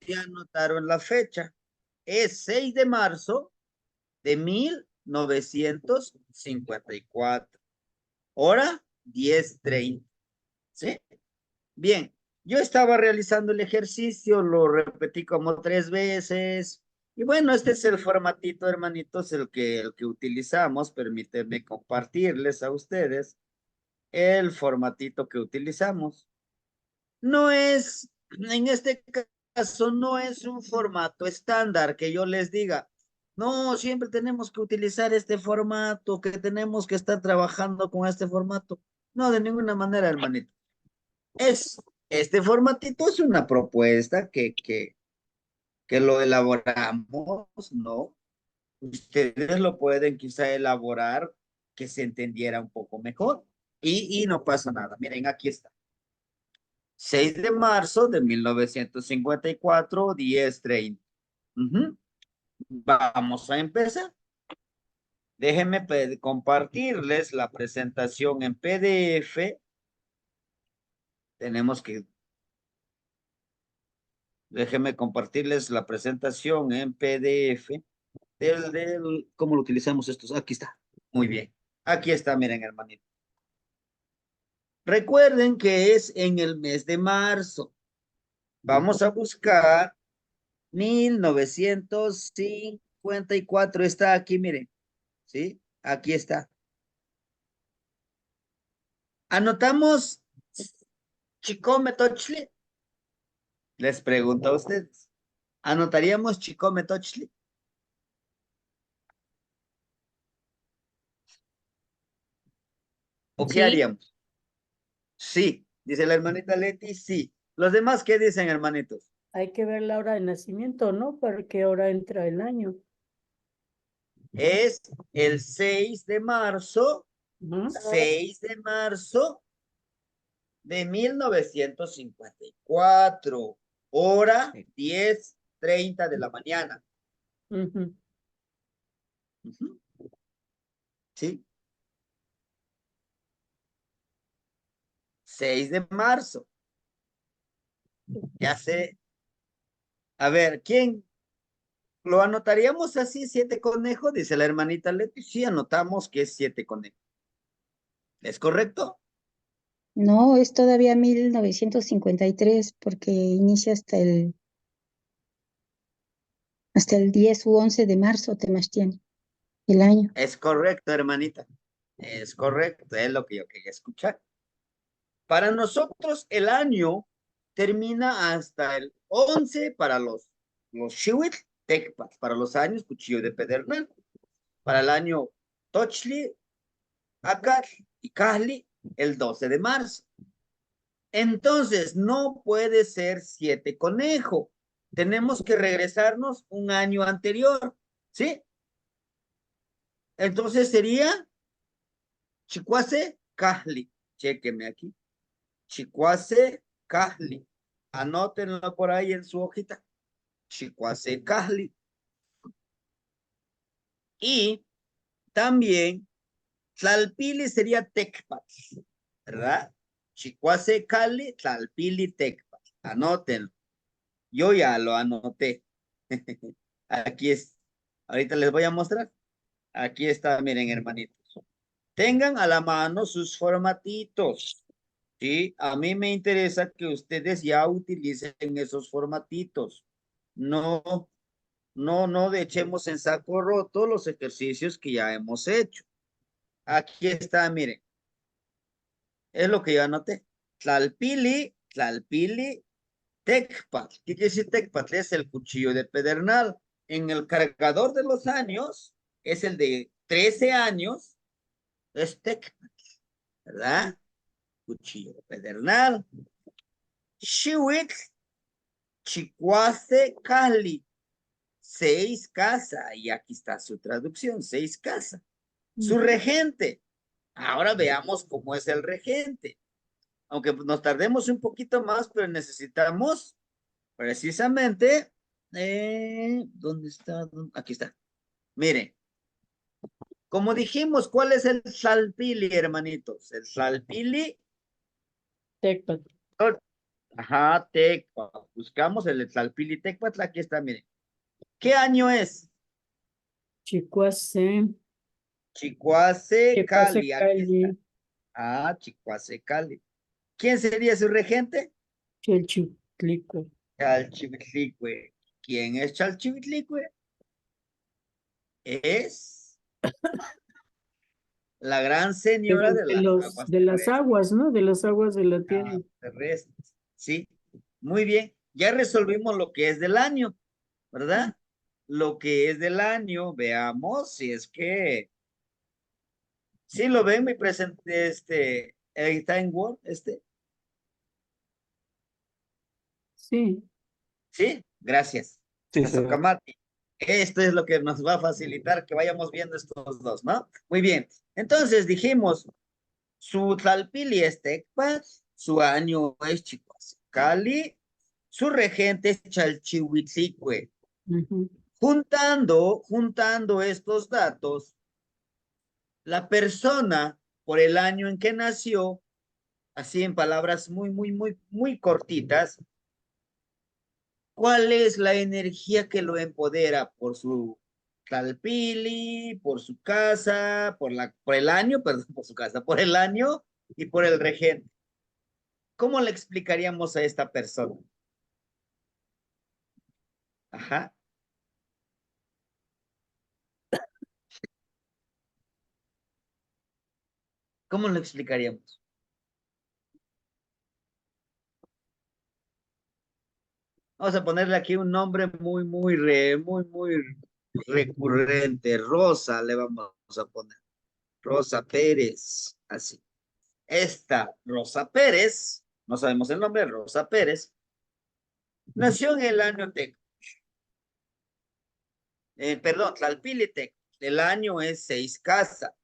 ya anotaron la fecha. Es 6 de marzo de 1954. Hora 10:30. ¿Sí? Bien. Yo estaba realizando el ejercicio, lo repetí como 3 veces. Y bueno, este es el formatito, hermanitos, el que utilizamos. Permítanme compartirles a ustedes el formatito que utilizamos. No es, en este caso, no es un formato estándar que yo les diga, no, siempre tenemos que utilizar este formato, que tenemos que estar trabajando con este formato. No, de ninguna manera, hermanito. Este formatito es una propuesta que lo elaboramos, ¿no? Ustedes lo pueden quizá elaborar que se entendiera un poco mejor y no pasa nada. Miren, aquí está. 6 de marzo de 1954, 10:30. Ujú. Vamos a empezar. Déjenme compartirles la presentación en PDF. Tenemos que, déjenme compartirles la presentación en PDF ¿cómo lo utilizamos estos? Aquí está. Muy bien. Aquí está, miren, hermanito. Recuerden que es en el mes de marzo. Vamos a buscar 1954. Está aquí, miren. ¿Sí? Aquí está. Anotamos Chicome Tochli. Les pregunto a ustedes. ¿Anotaríamos Chicome Tochli? ¿O qué Sí, haríamos? Sí, dice la hermanita Leti, sí. ¿Los demás qué dicen, hermanitos? hay que ver la hora de nacimiento, ¿no? ¿Para qué hora entra el año? Es el 6 de marzo, Ujú. 6 de marzo de 1954, hora 10:30 de la mañana. Ujú. Ujú. Sí, 6 de marzo. Ya sé. A ver, ¿quién? ¿Lo anotaríamos así, 7 conejos? Dice la hermanita Leti. Sí, anotamos que es 7 conejos. ¿Es correcto? No, es todavía 1953 porque inicia hasta el 10 u 11 de marzo, Temachtiani, el año. Es correcto, hermanita. Es correcto, es lo que yo quería escuchar. Para nosotros el año termina hasta el 11 para los Shiwit, Tecpat, para los años Cuchillo de Pedernal, para el año Tochli, Acar y Kahli, el 12 de marzo. Entonces, no puede ser 7 conejo. Tenemos que regresarnos un año anterior, ¿sí? Entonces sería Chicuase Kahli. Chéqueme aquí. Chicuase Kahli. Anótenlo por ahí en su hojita. Chicuase Kahli. Y también Tlalpili sería Tecpat, ¿verdad? Chicuase Cali, Tlalpili Tecpat. Anótenlo. Yo ya lo anoté. Aquí es. Ahorita les voy a mostrar. Aquí está, miren, hermanitos. Tengan a la mano sus formatitos. Sí, a mí me interesa que ustedes ya utilicen esos formatitos. No, no echemos en saco roto los ejercicios que ya hemos hecho. Aquí está, miren, es lo que yo anoté. Tlalpili, Tlalpili, Tecpat. ¿Qué quiere decir Tecpat? Es el cuchillo de pedernal. En el cargador de los años, es el de 13 años, es Tecpat, ¿verdad? Cuchillo de pedernal. Chihuit, Chicuace, Cali. 6 casa. Y aquí está su traducción, 6 casa. Su Ujú. regente. Ahora veamos cómo es el regente. Aunque nos tardemos un poquito más, pero necesitamos precisamente, ¿dónde está? Aquí está. Miren, como dijimos, ¿cuál es el salpili, hermanitos? El salpili, Tecpat. Ajá, Tecpa. Buscamos el Tlalpili Tecpatl, aquí está, miren. ¿Qué año es? Chicuase, Chicoase Chicuase Cali, aquí está. Cali, Ah, Chicoase Cali. ¿Quién sería su regente? Chalchiclico. Chalchihuitlicue. ¿Quién es Chalchihuitlicue? Es la gran señora de las aguas De las terrestres. aguas, ¿no? De las aguas de la tierra. Aguas terrestres. Sí, muy bien. Ya resolvimos lo que es del año, ¿verdad? Lo que es del año, veamos si es que, sí lo ven mi presente, está en Word, Sí. sí, gracias. Sí, señor. Casamati. Esto es lo que nos va a facilitar que vayamos viendo estos dos, ¿no? Muy bien. Entonces dijimos, su Tlalpili es Tecpat, su año es Chicoacicali, su regente es Chalchihuitlicue. Ujú. Juntando estos datos, la persona por el año en que nació, así en palabras muy cortitas, ¿cuál es la energía que lo empodera por su Tlalpili, por su casa, por el año, perdón, por su casa, por el año y por el regente? ¿Cómo le explicaríamos a esta persona? Ajá. ¿Cómo lo explicaríamos? Vamos a ponerle aquí un nombre muy recurrente. Rosa le vamos a poner. Rosa Pérez, así. Esta Rosa Pérez, no sabemos el nombre, Rosa Pérez, nació en el año perdón, Tlalpilitec. El año es 6 casa.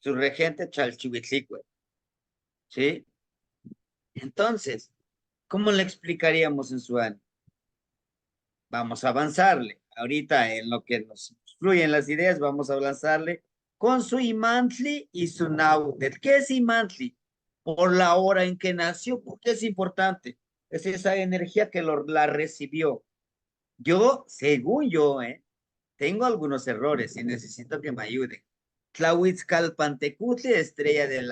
Su regente Chalchihuitlicue. ¿Sí? Entonces, ¿cómo le explicaríamos en su año? Vamos a avanzarle. Ahorita en lo que nos fluyen las ideas, vamos a avanzarle con su Imantli y su Nautet. ¿Qué es Imantli? Por la hora en que nació, porque es importante. Es esa energía que la recibió. Yo, según yo, tengo algunos errores y necesito que me ayuden. Tlahuitzcalpantecutli, estrella de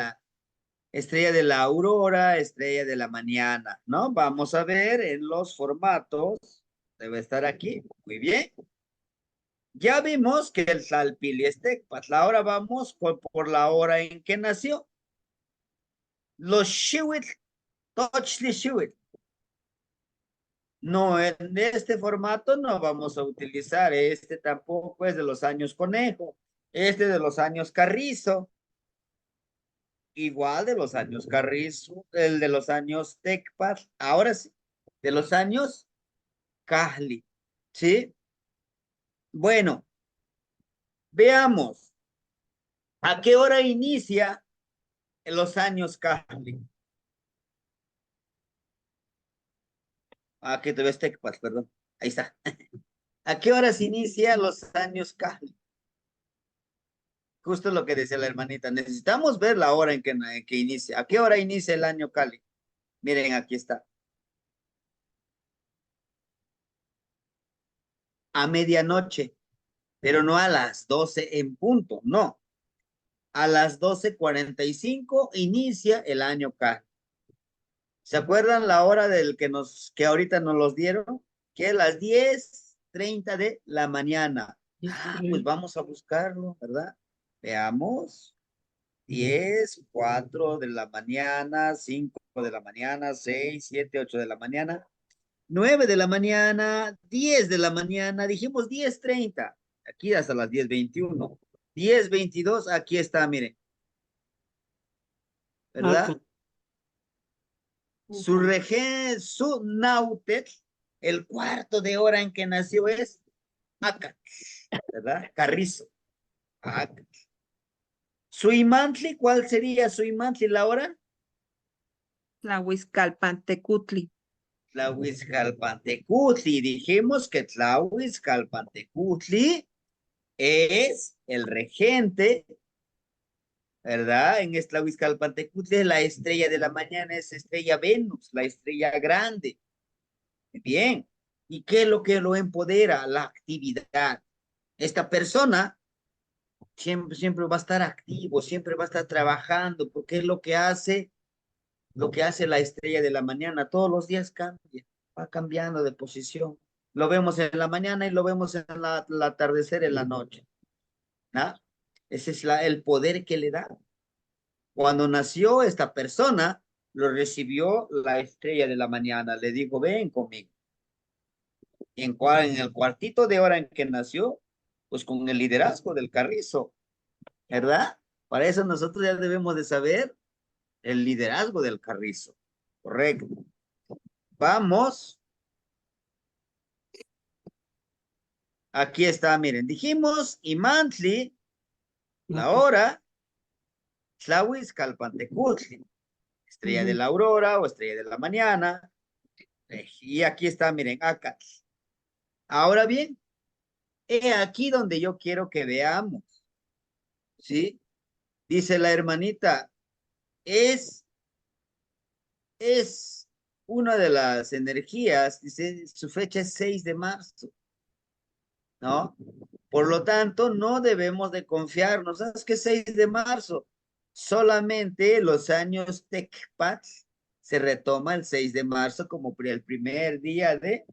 la aurora, estrella de la mañana, ¿no? Vamos a ver en los formatos. Debe estar aquí. Muy bien. Ya vimos que el Tlalpili es Tecpatl. Ahora vamos por la hora en que nació. Los Xihuitl, Tochtli Xihuitl. No, en este formato no vamos a utilizar. Este tampoco es de los años conejo. Este de los años carrizo. Igual de los años carrizo. El de los años Tecpatl. Ahora sí, de los años Cajli. ¿Sí? Bueno, veamos. ¿A qué hora inicia en los años Cajli? Que te ves Tecpatl, perdón. Ahí está. ¿A qué horas inicia los años Cajli? Justo lo que decía la hermanita. Necesitamos ver la hora en que inicia. ¿A qué hora inicia el año Cali? Miren, aquí está. A medianoche, pero no a las 12 en punto, no. A las 12:45 inicia el año Cali. ¿Se acuerdan la hora que ahorita nos los dieron? Que es las 10:30 de la mañana. Pues vamos a buscarlo, ¿verdad? Veamos. 10, 4 de la mañana, 5 de la mañana, 6, 7, 8 de la mañana, 9 de la mañana, 10 de la mañana, dijimos 10:30, aquí hasta las 10:21, 10:22, aquí está, miren, Acá. ¿verdad? Su Nautet, el cuarto de hora en que nació es acá, ¿verdad? Carrizo. Acá. Su Imantli, ¿cuál sería su Imantli la hora? Tlahuizcalpantecutli. Tlahuizcalpantecutli. Dijimos que Tlahuizcalpantecutli es el regente, ¿verdad? En esta Huizcalpantecutli, la estrella de la mañana es estrella Venus, la estrella grande. Bien. ¿Y qué es lo que lo empodera? La actividad. Esta persona siempre va a estar activo, siempre va a estar trabajando, porque es lo que hace la estrella de la mañana. Todos los días cambia, va cambiando de posición. Lo vemos en la mañana y lo vemos en el atardecer en la noche. ¿Ah? Ese es el poder que le da. Cuando nació esta persona, lo recibió la estrella de la mañana. Le dijo, ven conmigo. En el cuartito de hora en que nació, pues con el liderazgo del carrizo, ¿verdad? Para eso nosotros ya debemos de saber el liderazgo del carrizo. Correcto. Vamos. Aquí está, miren, dijimos, y monthly, la hora, Tlahuizcalpantecutli, estrella de la aurora o estrella de la mañana. Y aquí está, miren, acá. Ahora bien, he aquí donde yo quiero que veamos, ¿sí? Dice la hermanita, es una de las energías, dice, su fecha es 6 de marzo, ¿no? Por lo tanto, no debemos de confiarnos. ¿Sabes qué? 6 de marzo. Solamente los años Tecpat se retoma el 6 de marzo como el primer día de,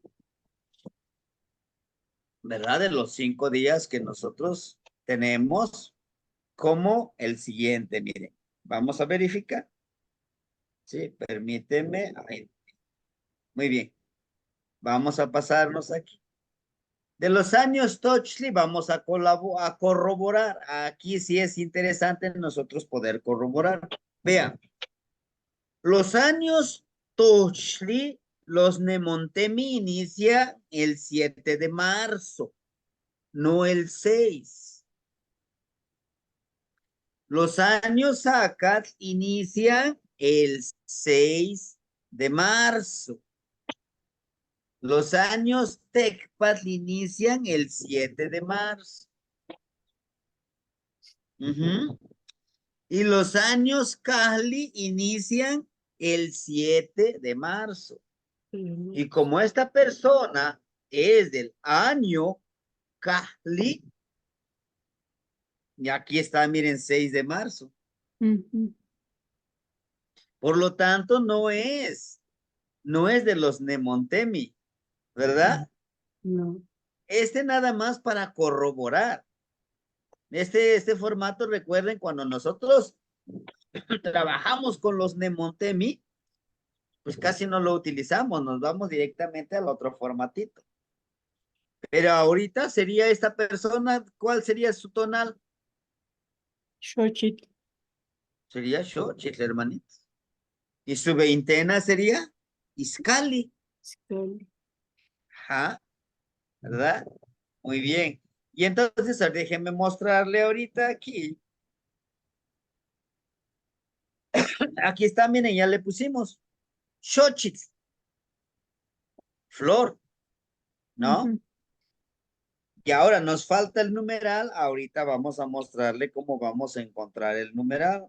¿verdad? De los 5 días que nosotros tenemos como el siguiente. Miren, vamos a verificar. Sí, permíteme. Ahí. Muy bien. Vamos a pasarnos aquí. De los años Tochli vamos a corroborar. Aquí sí es interesante nosotros poder corroborar. Vean, los años Tochli, los Nemontemi inicia el 7 de marzo, no el 6. Los años Acat inician el 6 de marzo. Los años Tecpat inician el 7 de marzo. Y los años Cali inician el 7 de marzo. Y como esta persona es del año Cali, y aquí está, miren, 6 de marzo. Por lo tanto, no es de los Nemontemi, ¿verdad? No. Este nada más para corroborar. Este formato, recuerden, cuando nosotros trabajamos con los Nemontemi, pues casi no lo utilizamos, nos vamos directamente al otro formatito. Pero ahorita sería esta persona, ¿cuál sería su tonal? Xochitl. Sería Xochitl, hermanitos. Y su veintena sería Iscali. Scali. Ajá, ¿verdad? Muy bien. Y entonces, déjenme mostrarle ahorita aquí. Aquí está, miren, ya le pusimos Xochitl, flor, ¿no? Y ahora nos falta el numeral. Ahorita vamos a mostrarle cómo vamos a encontrar el numeral.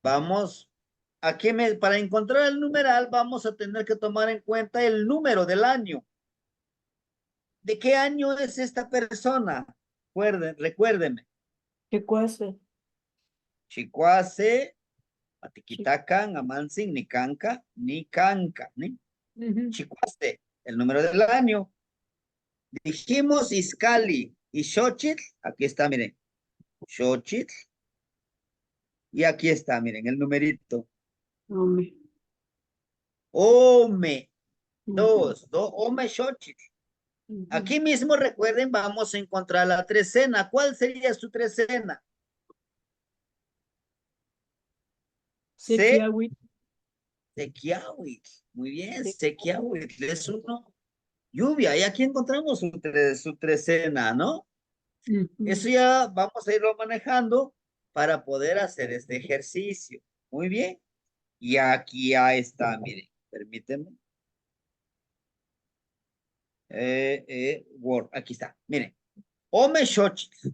Vamos, para encontrar el numeral vamos a tener que tomar en cuenta el número del año. ¿De qué año es esta persona? Recuérdenme. ¿Qué cosa? Chicuase, Atiquitacan, Amansin, Nicanca, ¿ni? Chicuase, el número del año. Dijimos Iscali y Xochitl, aquí está, miren. Xochitl. Y aquí está, miren, el numerito. Ome. Ome. Ome Xochitl. Aquí Ujú. mismo, recuerden, vamos a encontrar la trecena. ¿Cuál sería su trecena? Sequiahuitl. Sequiahuitl. Muy bien, Sequiahuitl es uno. Lluvia, y aquí encontramos su trecena, ¿no? Eso ya vamos a irlo manejando para poder hacer este ejercicio. Muy bien. Y aquí ya está, miren, permítanme. Word, aquí está, miren. Ome Xochitl,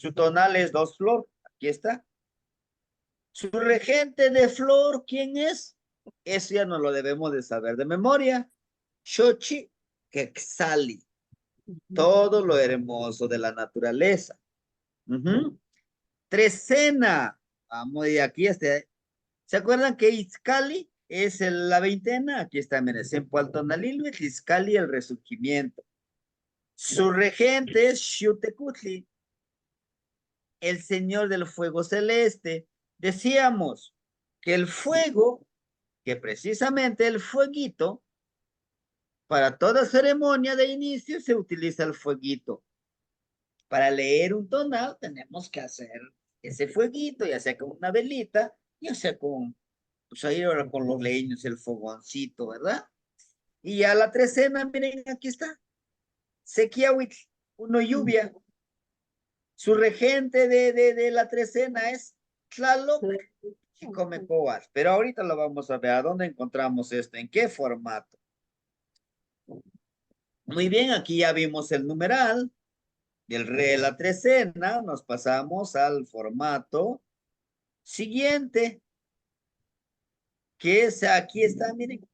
su tonal es dos flor, aquí está. Su regente de flor, ¿quién es? Eso ya no lo debemos de saber de memoria. Xochi Quetzali, todo lo hermoso de la naturaleza. Trecena, vamos de aquí hasta. ¿Se acuerdan que Itzcali es la veintena? Aquí está, miren, Sempoaltonalilhuitl, Itzcali, el resurgimiento. Su regente es Xiutecutli, el señor del fuego celeste. Decíamos que el fuego, que precisamente el fueguito, para toda ceremonia de inicio se utiliza el fueguito. Para leer un tonal tenemos que hacer ese fueguito, ya sea con una velita, ya sea con, pues ahí ahora con los leños, el fogoncito, ¿verdad? Y ya la trecena, miren, aquí está. Sequiahuitl, uno lluvia. Su regente de la trecena es Tlaloc Chicomecoatl. Pero ahorita lo vamos a ver. ¿A dónde encontramos esto? ¿En qué formato? Muy bien, aquí ya vimos el numeral del rey de la trecena. Nos pasamos al formato siguiente, que es, aquí está, miren.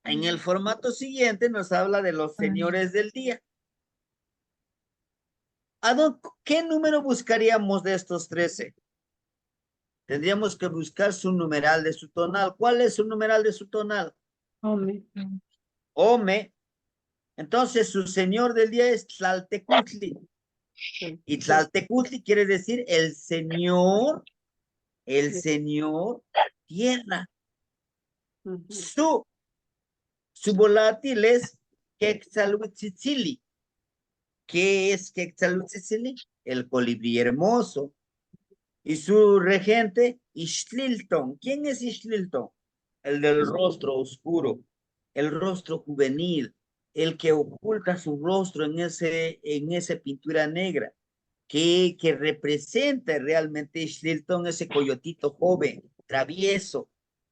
En el formato siguiente nos habla de los señores del día. ¿Qué número buscaríamos de estos 13? Tendríamos que buscar su numeral de su tonal. ¿Cuál es su numeral de su tonal? Ome. Ome. Entonces su señor del día es Tlaltecutli. Y Tlaltecutli quiere decir el señor tierra. Su volátil es Quetzalhuitzili. ¿Qué es Quetzalhuitzili? El colibrí hermoso. Y su regente, Ixtlilton. ¿Quién es Ixtlilton? El del rostro oscuro, el rostro juvenil, el que oculta su rostro en esa pintura negra, que representa realmente Ixtlilton, ese coyotito joven, travieso,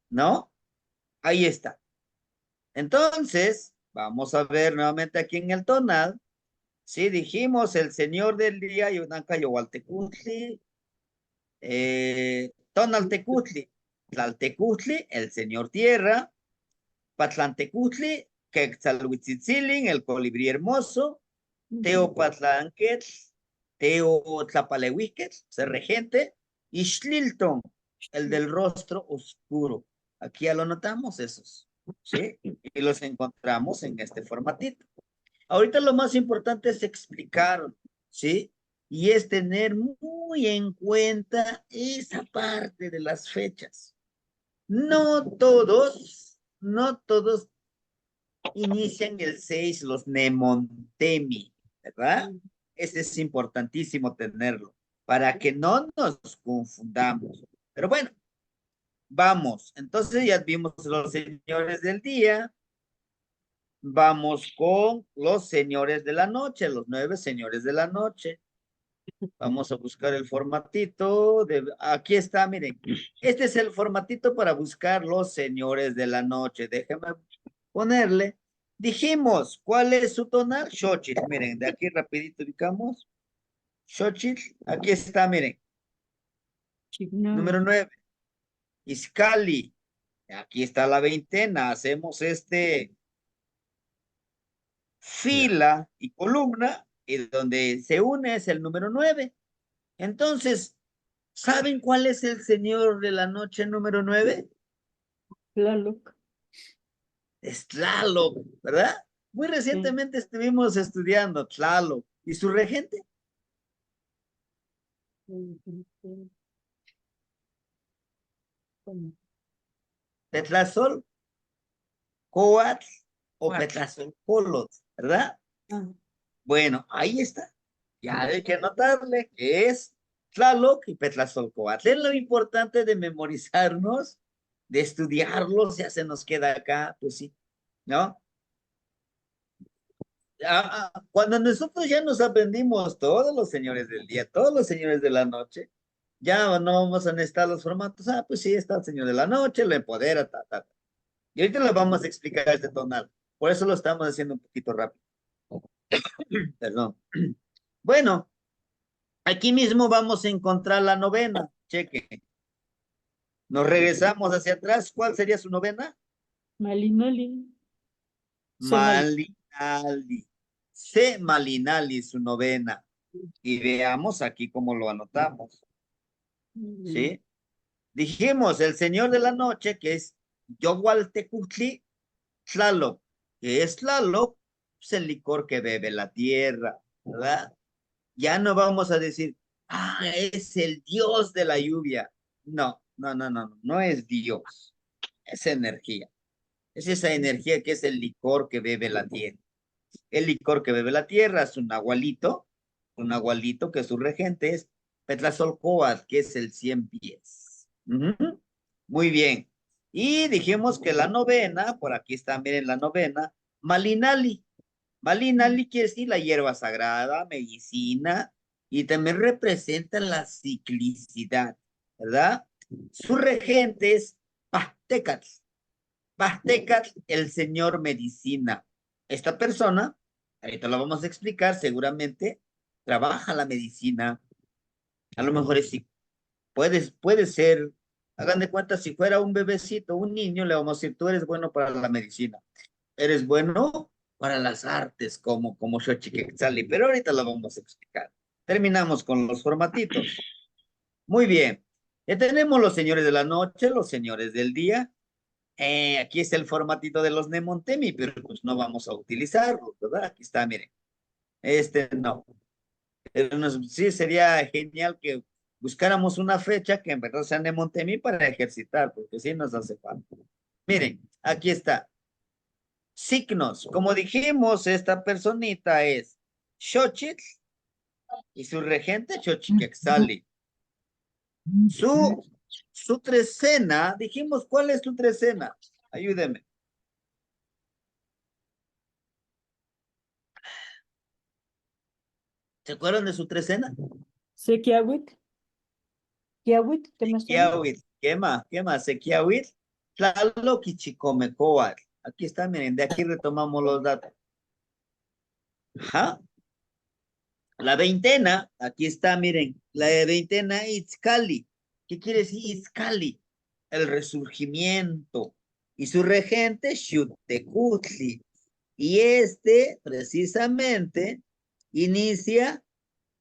¿no? Ahí está. Entonces, vamos a ver nuevamente aquí en el tonal. Sí, dijimos el señor del día, Yunanca Yowaltecutli, Tonaltecutli, Tlaltecutli, el señor tierra, Patlantecutli, Quetzalhuitzitzilin, el colibrí hermoso, Teopatlanquetl, Teotlapalehuiquetl, ser regente, y Xlilton, el del rostro oscuro. Aquí ya lo notamos esos, ¿sí? Y los encontramos en este formatito. Ahorita lo más importante es explicar, ¿sí? Y es tener muy en cuenta esa parte de las fechas. No todos inician el 6, los Nemontemi, ¿verdad? Ese es importantísimo tenerlo, para que no nos confundamos. Pero bueno, vamos. Entonces ya vimos los señores del día. Vamos con los señores de la noche, los 9 señores de la noche. Vamos a buscar el formatito. Aquí está, miren. Este es el formatito para buscar los señores de la noche. Déjenme ponerle. Dijimos, ¿cuál es su tonal? Xochitl. Miren, de aquí rapidito ubicamos. Xochitl, aquí está, miren. Número 9. Izcalli. Aquí está la veintena. Hacemos fila y columna, y donde se une es el número 9. Entonces, ¿saben cuál es el señor de la noche número 9? Tlaloc. Es Tlaloc, ¿verdad? Muy recientemente estuvimos estudiando Tlaloc. ¿Y su regente? Petlazol, Coatl o Petlazol Colot, ¿verdad? Bueno, ahí está. Ya hay que anotarle que es Tlaloc y Petlazolcoatl. Es lo importante de memorizarnos, de estudiarlos, ya se nos queda acá, pues sí, ¿no? Cuando nosotros ya nos aprendimos todos los señores del día, todos los señores de la noche, ya no vamos a necesitar los formatos. Pues sí, está el señor de la noche, lo empodera, ta. Y ahorita le vamos a explicar este tonal. Por eso lo estamos haciendo un poquito rápido. Perdón. Bueno, aquí mismo vamos a encontrar la novena. Cheque. Nos regresamos hacia atrás. ¿Cuál sería su novena? Malinali. Malinali. C. Malinali, su novena. Y veamos aquí cómo lo anotamos. ¿Sí? Dijimos, el señor de la noche, que es Yogualtecutli Tlaloc, que es Tlaloc, es el licor que bebe la tierra, ¿verdad? Ya no vamos a decir, es el dios de la lluvia. No, no, no, no, no es Dios, es energía. Es esa energía que es el licor que bebe la tierra. El licor que bebe la tierra es un agualito que su regente es Petlazolcoatl, que es el 100 pies. Muy bien. Y dijimos que la novena, por aquí está, miren la novena, Malinali. Malinali quiere decir la hierba sagrada, medicina, y también representa la ciclicidad, ¿verdad? Su regente es Pahtecatl. Pahtecatl, el señor medicina. Esta persona, ahorita lo vamos a explicar, seguramente trabaja la medicina. A lo mejor es, puede ser, hagan de cuenta, si fuera un bebecito, un niño, le vamos a decir, tú eres bueno para la medicina, eres bueno para las artes, como Xochiquetzali, pero ahorita lo vamos a explicar. Terminamos con los formatitos. Muy bien. Ya tenemos los señores de la noche, los señores del día. Aquí está el formatito de los Nemontemi, pero pues no vamos a utilizarlo, ¿verdad? Aquí está, miren. Este no. Sí, sería genial que buscáramos una fecha que en verdad sea Nemontemi para ejercitar, porque sí nos hace falta. Miren, aquí está. Signos. Como dijimos, esta personita es Xochitl y su regente Xochiquexali. Su trecena, dijimos, ¿cuál es tu trecena? Ayúdeme. ¿Se acuerdan de su trecena? Sequiahuit. Kiahuit, Temazcal. Sequiahuitl. ¿Qué más? Sequiahuitl, Tlaloc y Chicomecoatl. Aquí está, miren, de aquí retomamos los datos. Ajá. La veintena, aquí está, miren, la veintena Itzcali. ¿Qué quiere decir Itzcali? El resurgimiento. Y su regente, Xutecutli. Y este, precisamente, inicia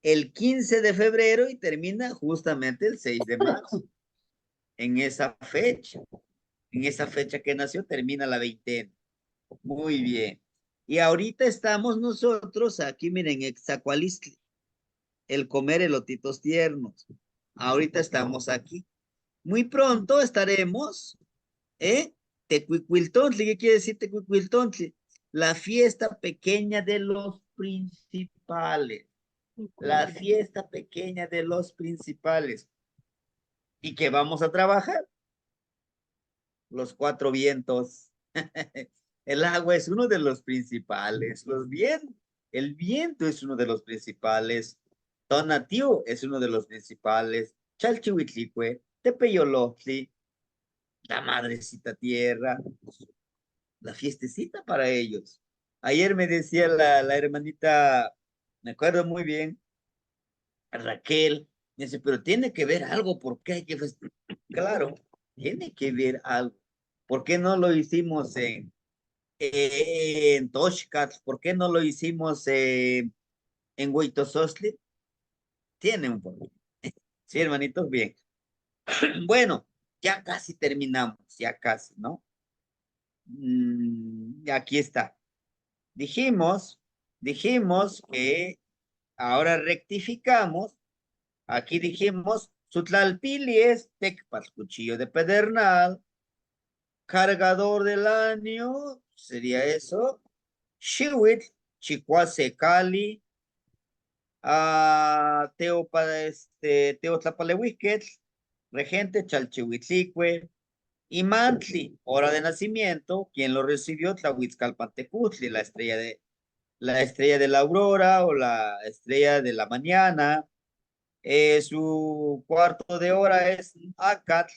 el 15 de febrero y termina justamente el 6 de marzo. En esa fecha que nació, termina la veintena. Muy bien. Y ahorita estamos nosotros aquí, miren, Exacualistli, el comer elotitos tiernos. Ahorita estamos aquí. Muy pronto estaremos, ¿eh? Tecuicuiltontli, ¿qué quiere decir Tecuicuiltontli? La fiesta pequeña de los principales. La fiesta pequeña de los principales. ¿Y qué vamos a trabajar? Los cuatro vientos. El agua es uno de los principales. El viento es uno de los principales. Tonatiuh es uno de los principales. Chalchihuitlicue, Tepeyolotli, la madrecita tierra, la fiestecita para ellos. Ayer me decía la hermanita, me acuerdo muy bien, Raquel, me dice, pero tiene que ver algo, ¿por qué hay que festejar? Claro, tiene que ver algo. ¿Por qué no lo hicimos en Toshkat? ¿Por qué no lo hicimos en Huitosostli? Tiene un porqué. Sí, hermanitos, bien. Bueno, ya casi terminamos, ya casi, ¿no? Aquí está. Dijimos que ahora rectificamos. Aquí dijimos, Sutlalpili es Tecpas, cuchillo de pedernal, cargador del año, sería eso. Chihuit, Chicuase Cali, Teotlapalehuiquetl, regente Chalchihuitlicue, y Mantli, hora de nacimiento, quien lo recibió, Tlahuitzcalpantecutli, la estrella de la aurora o la estrella de la mañana. Su cuarto de hora es Acatl,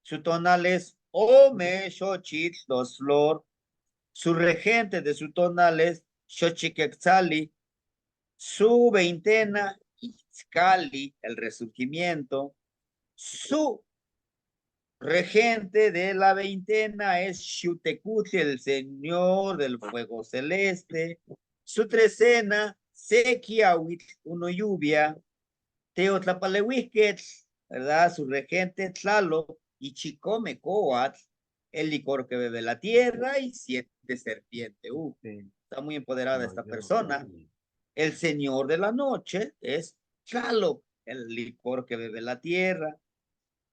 su tonal es Ome, Xochitl, dos flor, su regente de su tonal es Xochiquetzali, su veintena, Itzcali, el resurgimiento, su regente de la veintena es Xutecutli, el señor del fuego celeste, su trecena, Sequiahuitl, uno lluvia, Teotlapalehuisquetl, ¿verdad? Su regente Tlaloc y Chicomecoatl, el licor que bebe la tierra y siete serpientes. Está muy empoderada esta persona. El señor de la noche es Tlaloc, el licor que bebe la tierra.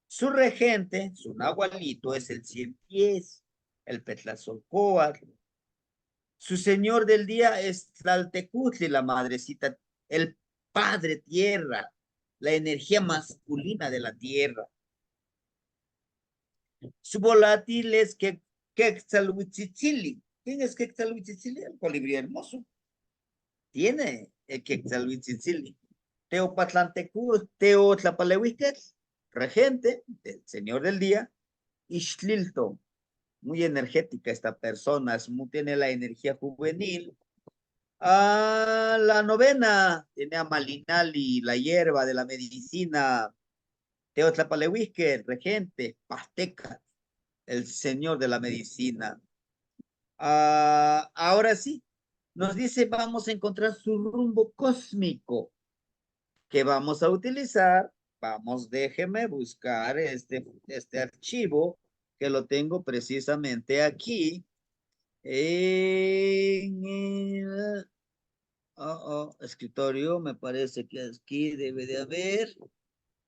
Su regente, su nahualito, es el 100 pies, el Petlazolcoatl. Su señor del día es Tlaltecutli, la madrecita, el padre tierra, la energía masculina de la tierra. Su volátil es Quetzalhuitzitzili. ¿Quién es Quetzalhuitzitzili? El colibrí hermoso. Tiene el Quetzalhuitzitzili. Teotlapalehuisquetl, regente, del señor del día, y Xtlilto, muy energética esta persona, tiene la energía juvenil. La novena tiene a Malinali, la hierba de la medicina. Teotlapalehuisque, regente, Pasteca, el señor de la medicina. Ahora sí, nos dice, vamos a encontrar su rumbo cósmico que vamos a utilizar. Vamos, déjeme buscar este archivo que lo tengo precisamente aquí. En el escritorio, me parece que aquí debe de haber.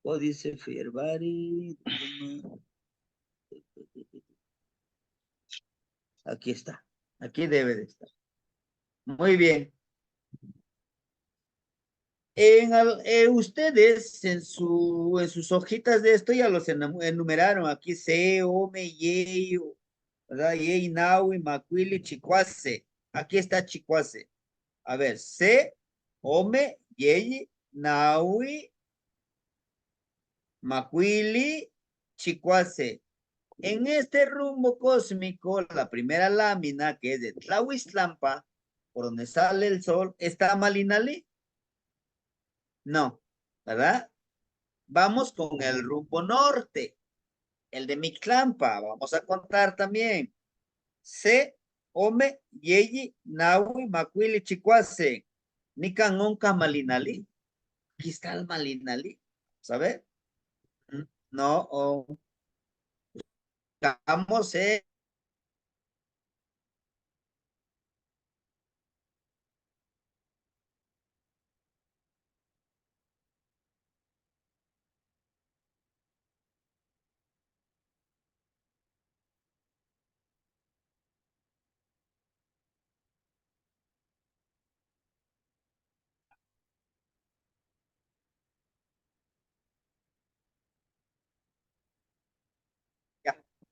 O dice Fierbari. Aquí está. Aquí debe de estar. Muy bien. Ustedes en sus hojitas de esto ya los enumeraron. Aquí C, Ome, Ye, ¿verdad? Ye, Naui, Macuili, Chicuase. Aquí está Chicuase. A ver, C, Ome, Ye, Naui, Macuili, Chicuase. En este rumbo cósmico, la primera lámina, que es de Tlahuistlampa, por donde sale el sol, ¿está Malinali? No, ¿verdad? Vamos con el rumbo norte, el de Mictlampa. Vamos a contar también. C, Ome, Yeyi, Nahui, Macuili, Chicuase. Nican, Onca, Malinali. Aquí está el Malinali. ¿Sabe? No, vamos,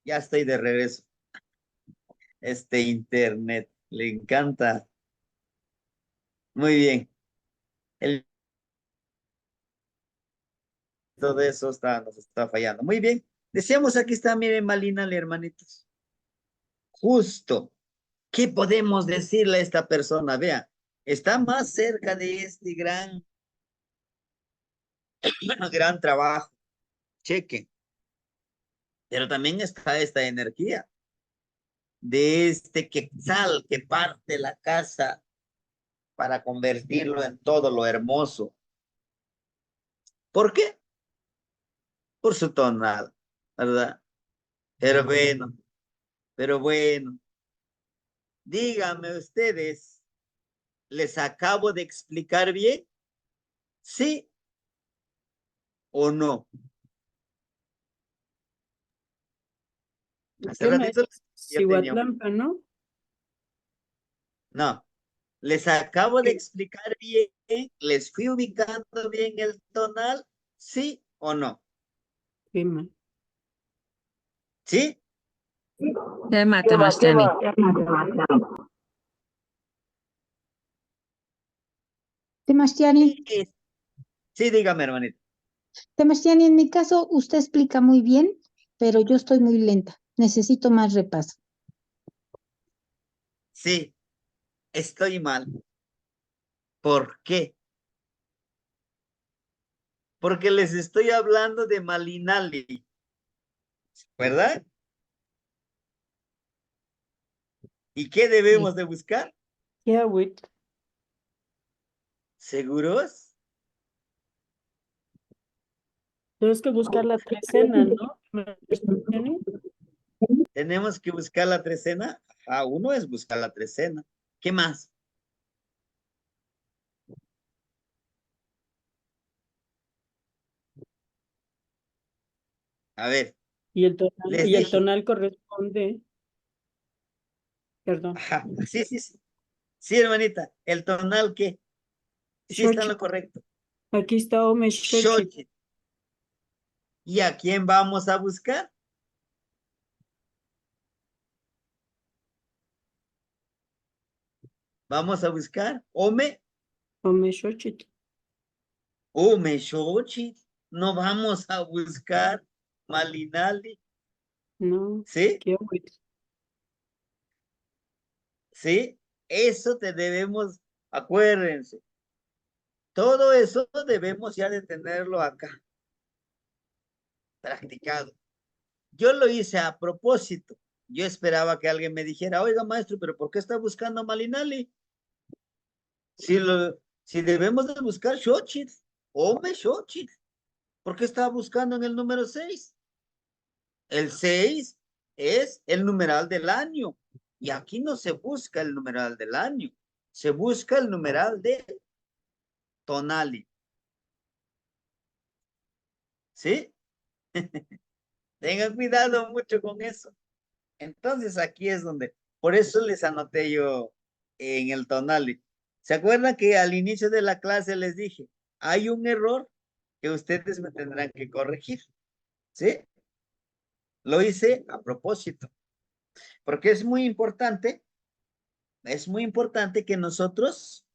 ya estoy de regreso. Internet, le encanta. Muy bien. Todo eso nos está fallando. Muy bien. Decíamos, aquí está, miren, Malinali, hermanitos. Justo. ¿Qué podemos decirle a esta persona? Vea, está más cerca de este gran trabajo. Chequen. Pero también está esta energía de este quetzal que parte la casa para convertirlo en todo lo hermoso. ¿Por qué? Por su tonal, ¿verdad? Pero bueno, díganme ustedes, ¿les acabo de explicar bien? ¿Sí o no? Hace ¿Qué me ratito ya tenía. Cihuatlampa, ¿no? No, les acabo de explicar bien, les fui ubicando bien el tonal, ¿sí o no? Quema. ¿Sí? Temastiani. Temastiani, Sí, dígame, hermanito. Temastiani, en mi caso usted explica muy bien, pero yo estoy muy lenta. Necesito más repaso. Sí. Estoy mal. ¿Por qué? Porque les estoy hablando de Malinali, ¿verdad? ¿Y qué Sí. debemos de buscar? Kiawit. ¿Seguros? Tienes que buscar la trecena, ¿no? ¿Tiene? Tenemos que buscar la trecena. Uno es buscar la trecena. ¿Qué más? A ver, les Y el dije. tonal corresponde, perdón, Sí, sí, sí. Sí, hermanita. ¿El tonal qué? Sí está en Xochitl. lo correcto. Aquí está Ome Xochitl. Xochitl. ¿Y a quién vamos a buscar? Vamos a buscar Ome Xochitl. Xochitl. No vamos a buscar Malinali. No, ¿Sí? Kiawit. ¿Sí? Eso te debemos, acuérdense. Todo eso debemos ya de tenerlo acá, practicado. Yo lo hice a propósito. Yo esperaba que alguien me dijera, oiga, maestro, pero ¿por qué está buscando Malinali? Si debemos de buscar Xochitl, Xochitl, ¿por qué está buscando en el número 6? El 6 es el numeral del año. Y aquí no se busca el numeral del año, se busca el numeral de Tonali. ¿Sí? Tengan cuidado mucho con eso. Entonces aquí es donde, por eso les anoté yo en el Tonali. ¿Se acuerdan que al inicio de la clase les dije, hay un error que ustedes me tendrán que corregir? ¿Sí? Lo hice a propósito, porque es muy importante que nosotros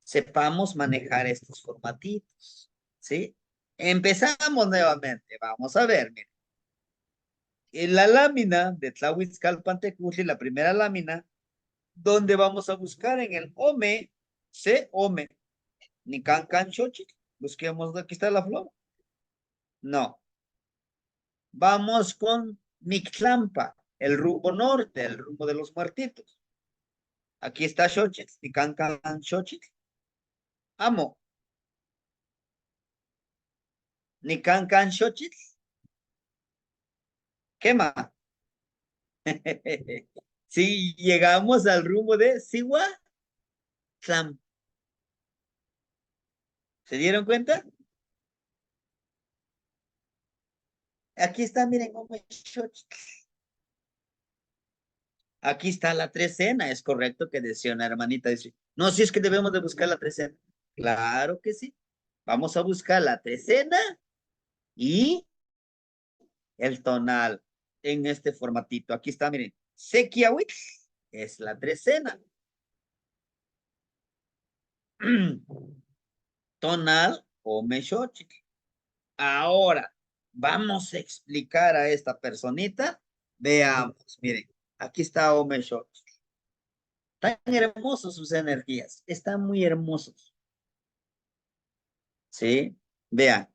sepamos manejar estos formatitos, ¿sí? Empezamos nuevamente, vamos a ver, miren. En la lámina de Tlahuitzcalpantecutli, la primera lámina, donde vamos a buscar en el Ome, C, Ome, Nican Xochitl, busquemos, aquí está la flor. No, vamos con Mictlampa, el rumbo norte, el rumbo de los muertitos. Aquí está Xochitl, Nican Xochitl. Amo, Nican Xochitl. ¿Qué más? Sí, llegamos al rumbo de Sihuatlam. ¿Se dieron cuenta? Aquí está, miren, aquí está la trecena. Es correcto que decía una hermanita. Dice, no, si es que debemos de buscar la trecena. Claro que sí. Vamos a buscar la trecena y el tonal en este formatito. Aquí está, miren. Sequiawit es la trecena. Tonal o Xochitl. Ahora, vamos a explicar a esta personita. Veamos, miren, aquí está Ome Xochitl. Están hermosos sus energías, están muy hermosos. ¿Sí? Vean,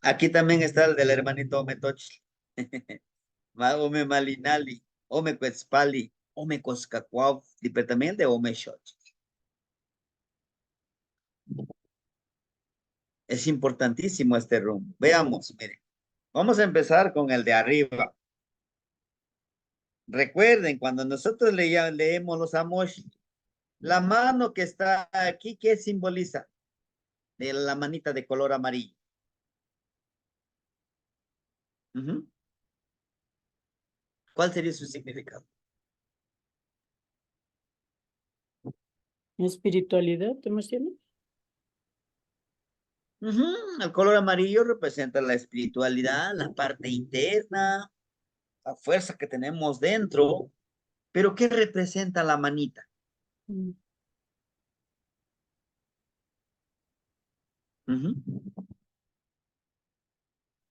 aquí también está el del hermanito Ome Xochitl. Ome Malinali, Ome Quetzpali, Ome Coscacuau, pero también de Ome Xochitl. Es importantísimo este rumbo. Veamos, miren. Vamos a empezar con el de arriba. Recuerden, cuando nosotros leemos los Amosh, la mano que está aquí, ¿qué simboliza? De la manita de color amarillo. ¿Cuál sería su significado? Espiritualidad, ¿te imaginas? El color amarillo representa la espiritualidad, la parte interna, la fuerza que tenemos dentro. Pero ¿qué representa la manita? Mm.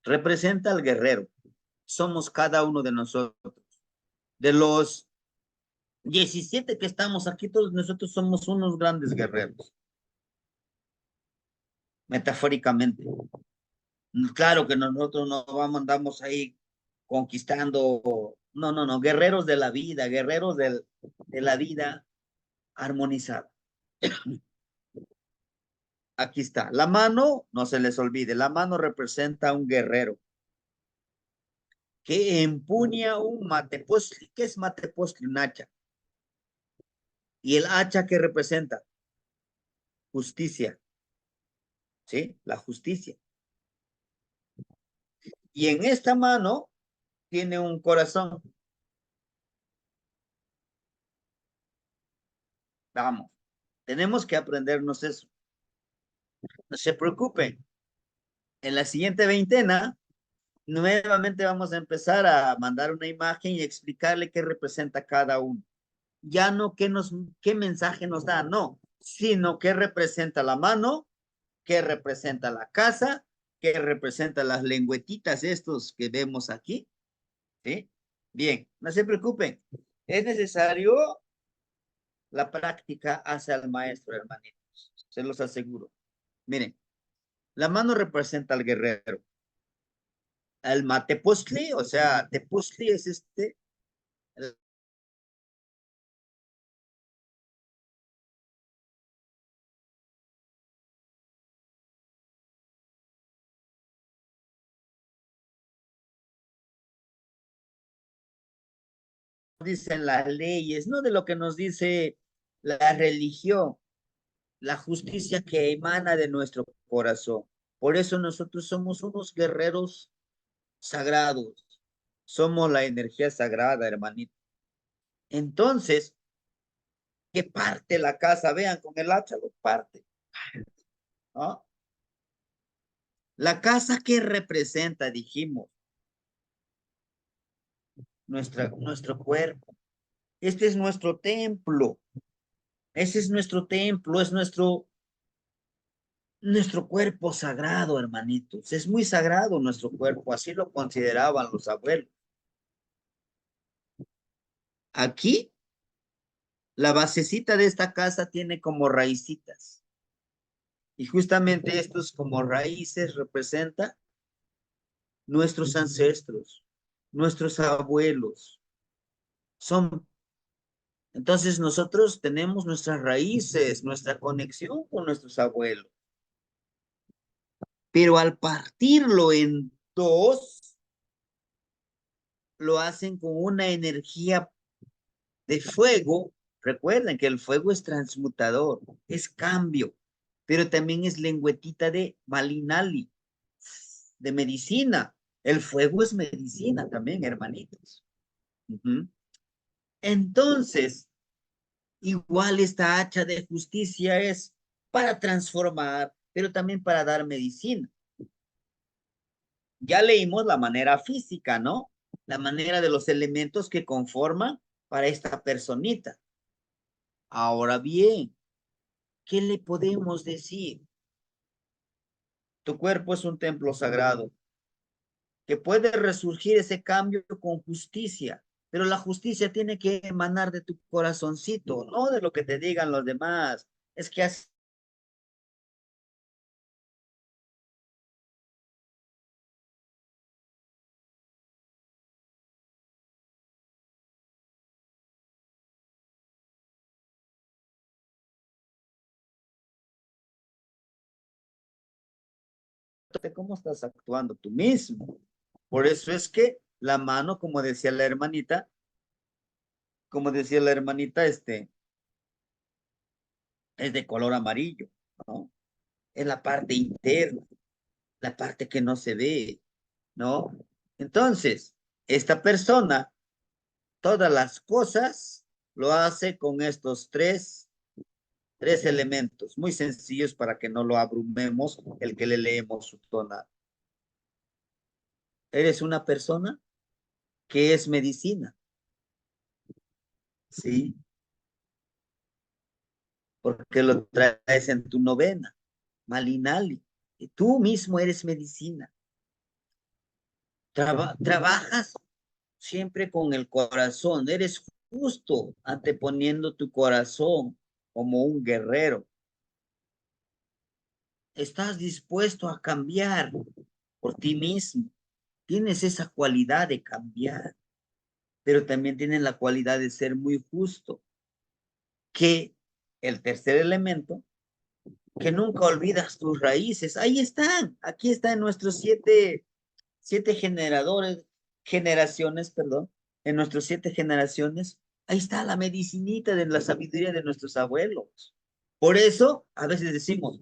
Representa al guerrero. Somos cada uno de nosotros. De los 17 que estamos aquí, todos nosotros somos unos grandes guerreros, metafóricamente. Claro que nosotros no vamos, andamos ahí conquistando, no, no, no, guerreros de la vida, guerreros de la vida armonizada. Aquí está, la mano, no se les olvide, la mano representa a un guerrero que empuña un matepostli. ¿Qué es matepostli? Un hacha. ¿Y el hacha qué representa? Justicia, ¿sí? La justicia. Y en esta mano tiene un corazón. Vamos, tenemos que aprendernos eso. No se preocupen. En la siguiente veintena, nuevamente vamos a empezar a mandar una imagen y explicarle qué representa cada uno. Ya no qué mensaje nos da, no, sino qué representa la mano, qué representa la casa, qué representa las lengüetitas estos que vemos aquí, ¿sí? Bien, no se preocupen. Es necesario la práctica hacia el maestro, hermanitos. Se los aseguro. Miren, la mano representa al guerrero. El matepostli, o sea, tepostli es dicen las leyes, no de lo que nos dice la religión, la justicia que emana de nuestro corazón. Por eso nosotros somos unos guerreros sagrados. Somos la energía sagrada, hermanito. Entonces, que parte la casa, vean, con el hacha lo parte, ¿no? La casa que representa, dijimos, nuestro cuerpo. Este es nuestro templo. Ese es nuestro templo, es nuestro cuerpo sagrado, hermanitos. Es muy sagrado nuestro cuerpo, así lo consideraban los abuelos. Aquí, la basecita de esta casa tiene como raícitas. Y justamente estos como raíces representan nuestros ancestros, nuestros abuelos. Entonces nosotros tenemos nuestras raíces, nuestra conexión con nuestros abuelos. Pero al partirlo en dos, lo hacen con una energía de fuego. Recuerden que el fuego es transmutador, es cambio, pero también es lengüetita de Malinali, de medicina. El fuego es medicina también, hermanitos. Entonces, igual esta hacha de justicia es para transformar, pero también para dar medicina. Ya leímos la manera física, ¿no? La manera de los elementos que conforman para esta personita. Ahora bien, ¿qué le podemos decir? Tu cuerpo es un templo sagrado, que puede resurgir ese cambio con justicia, pero la justicia tiene que emanar de tu corazoncito, no de lo que te digan los demás. Es que así cómo estás actuando tú mismo. Por eso es que la mano, como decía la hermanita, es de color amarillo, ¿no? Es la parte interna, la parte que no se ve, ¿no? Entonces, esta persona, todas las cosas lo hace con estos tres elementos, muy sencillos para que no lo abrumemos el que le leemos su tonal. Eres una persona que es medicina, ¿sí? Porque lo traes en tu novena, Malinali. Y tú mismo eres medicina. Trabajas siempre con el corazón, eres justo anteponiendo tu corazón como un guerrero. Estás dispuesto a cambiar por ti mismo. Tienes esa cualidad de cambiar, pero también tienes la cualidad de ser muy justo. Que el tercer elemento, que nunca olvidas tus raíces. Ahí están, aquí están nuestros siete generaciones, perdón, en nuestras 7 generaciones. Ahí está la medicinita de la sabiduría de nuestros abuelos. Por eso, a veces decimos,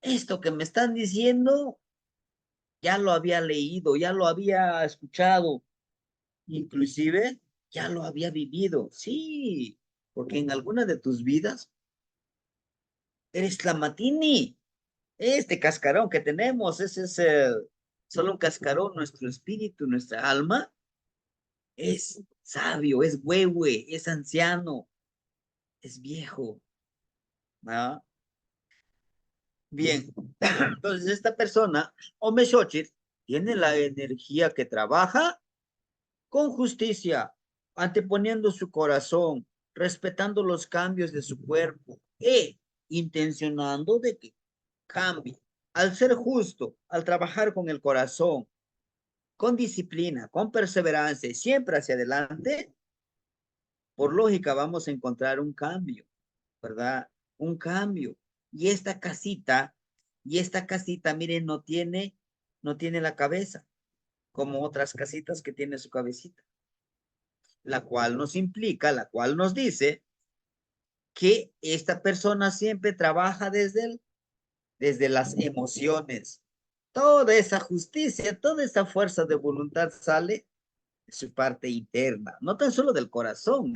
esto que me están diciendo, ya lo había leído, ya lo había escuchado, inclusive ya lo había vivido. Sí, porque en alguna de tus vidas eres Tlamatini. Este cascarón que tenemos, ese es solo un cascarón, nuestro espíritu, nuestra alma, es sabio, es huehue, es anciano, es viejo, ¿no? Bien, entonces esta persona, Omeshochit, tiene la energía que trabaja con justicia, anteponiendo su corazón, respetando los cambios de su cuerpo e intencionando de que cambie. Al ser justo, al trabajar con el corazón, con disciplina, con perseverancia y siempre hacia adelante, por lógica vamos a encontrar un cambio, ¿verdad? Un cambio. Y esta casita, miren, no tiene la cabeza, como otras casitas que tiene su cabecita, la cual nos implica, la cual nos dice que esta persona siempre trabaja desde las emociones. Toda esa justicia, toda esa fuerza de voluntad sale de su parte interna, no tan solo del corazón,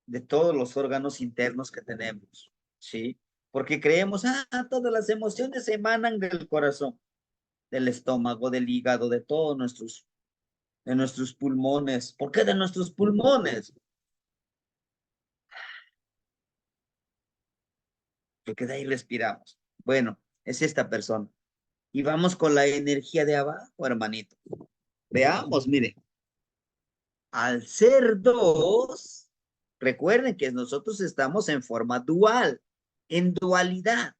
de todos los órganos internos que tenemos, ¿sí? Porque creemos, todas las emociones emanan del corazón, del estómago, del hígado, de nuestros pulmones. ¿Por qué de nuestros pulmones? Porque de ahí respiramos. Bueno, es esta persona. Y vamos con la energía de abajo, hermanito. Veamos, miren. Al ser dos, recuerden que nosotros estamos en forma dual, en dualidad.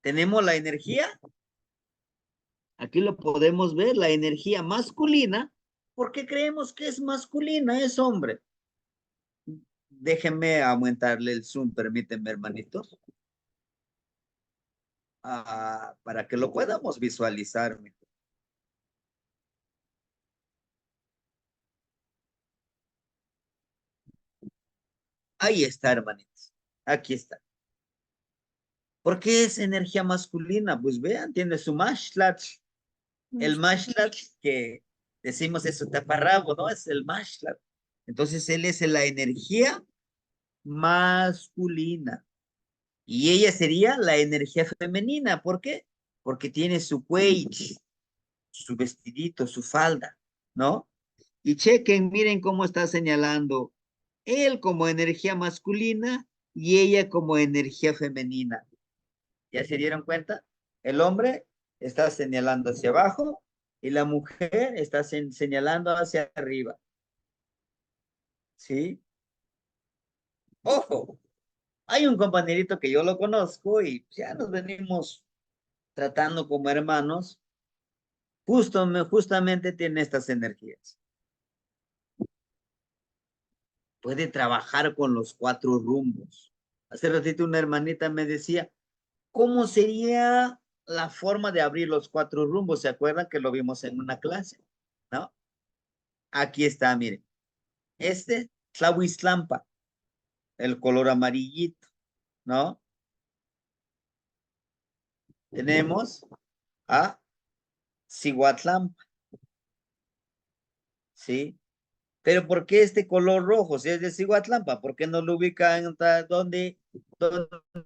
Tenemos la energía, aquí lo podemos ver, la energía masculina, porque creemos que es masculina, es hombre. Déjenme aumentarle el zoom, permítanme, hermanitos, para que lo podamos visualizar. Ahí está, hermanitos, aquí está. ¿Por qué es energía masculina? Pues vean, tiene su mashlat. El mashlat que decimos es su taparrabo, ¿no? Es el mashlat. Entonces él es la energía masculina. Y ella sería la energía femenina. ¿Por qué? Porque tiene su cuello, su vestidito, su falda, ¿no? Y chequen, miren cómo está señalando él como energía masculina y ella como energía femenina. ¿Ya se dieron cuenta? El hombre está señalando hacia abajo y la mujer está señalando hacia arriba. ¿Sí? Ojo, hay un compañerito que yo lo conozco y ya nos venimos tratando como hermanos. Justamente tiene estas energías. Puede trabajar con los 4 rumbos. Hace ratito una hermanita me decía, ¿cómo sería la forma de abrir los 4 rumbos? ¿Se acuerdan que lo vimos en una clase? ¿No? Aquí está, miren. Este, Tlahuiztlampa, el color amarillito, ¿no? Tenemos a Cihuatlampa, ¿sí? Pero ¿por qué este color rojo? Si es de Cihuatlampa, ¿por qué no lo ubican donde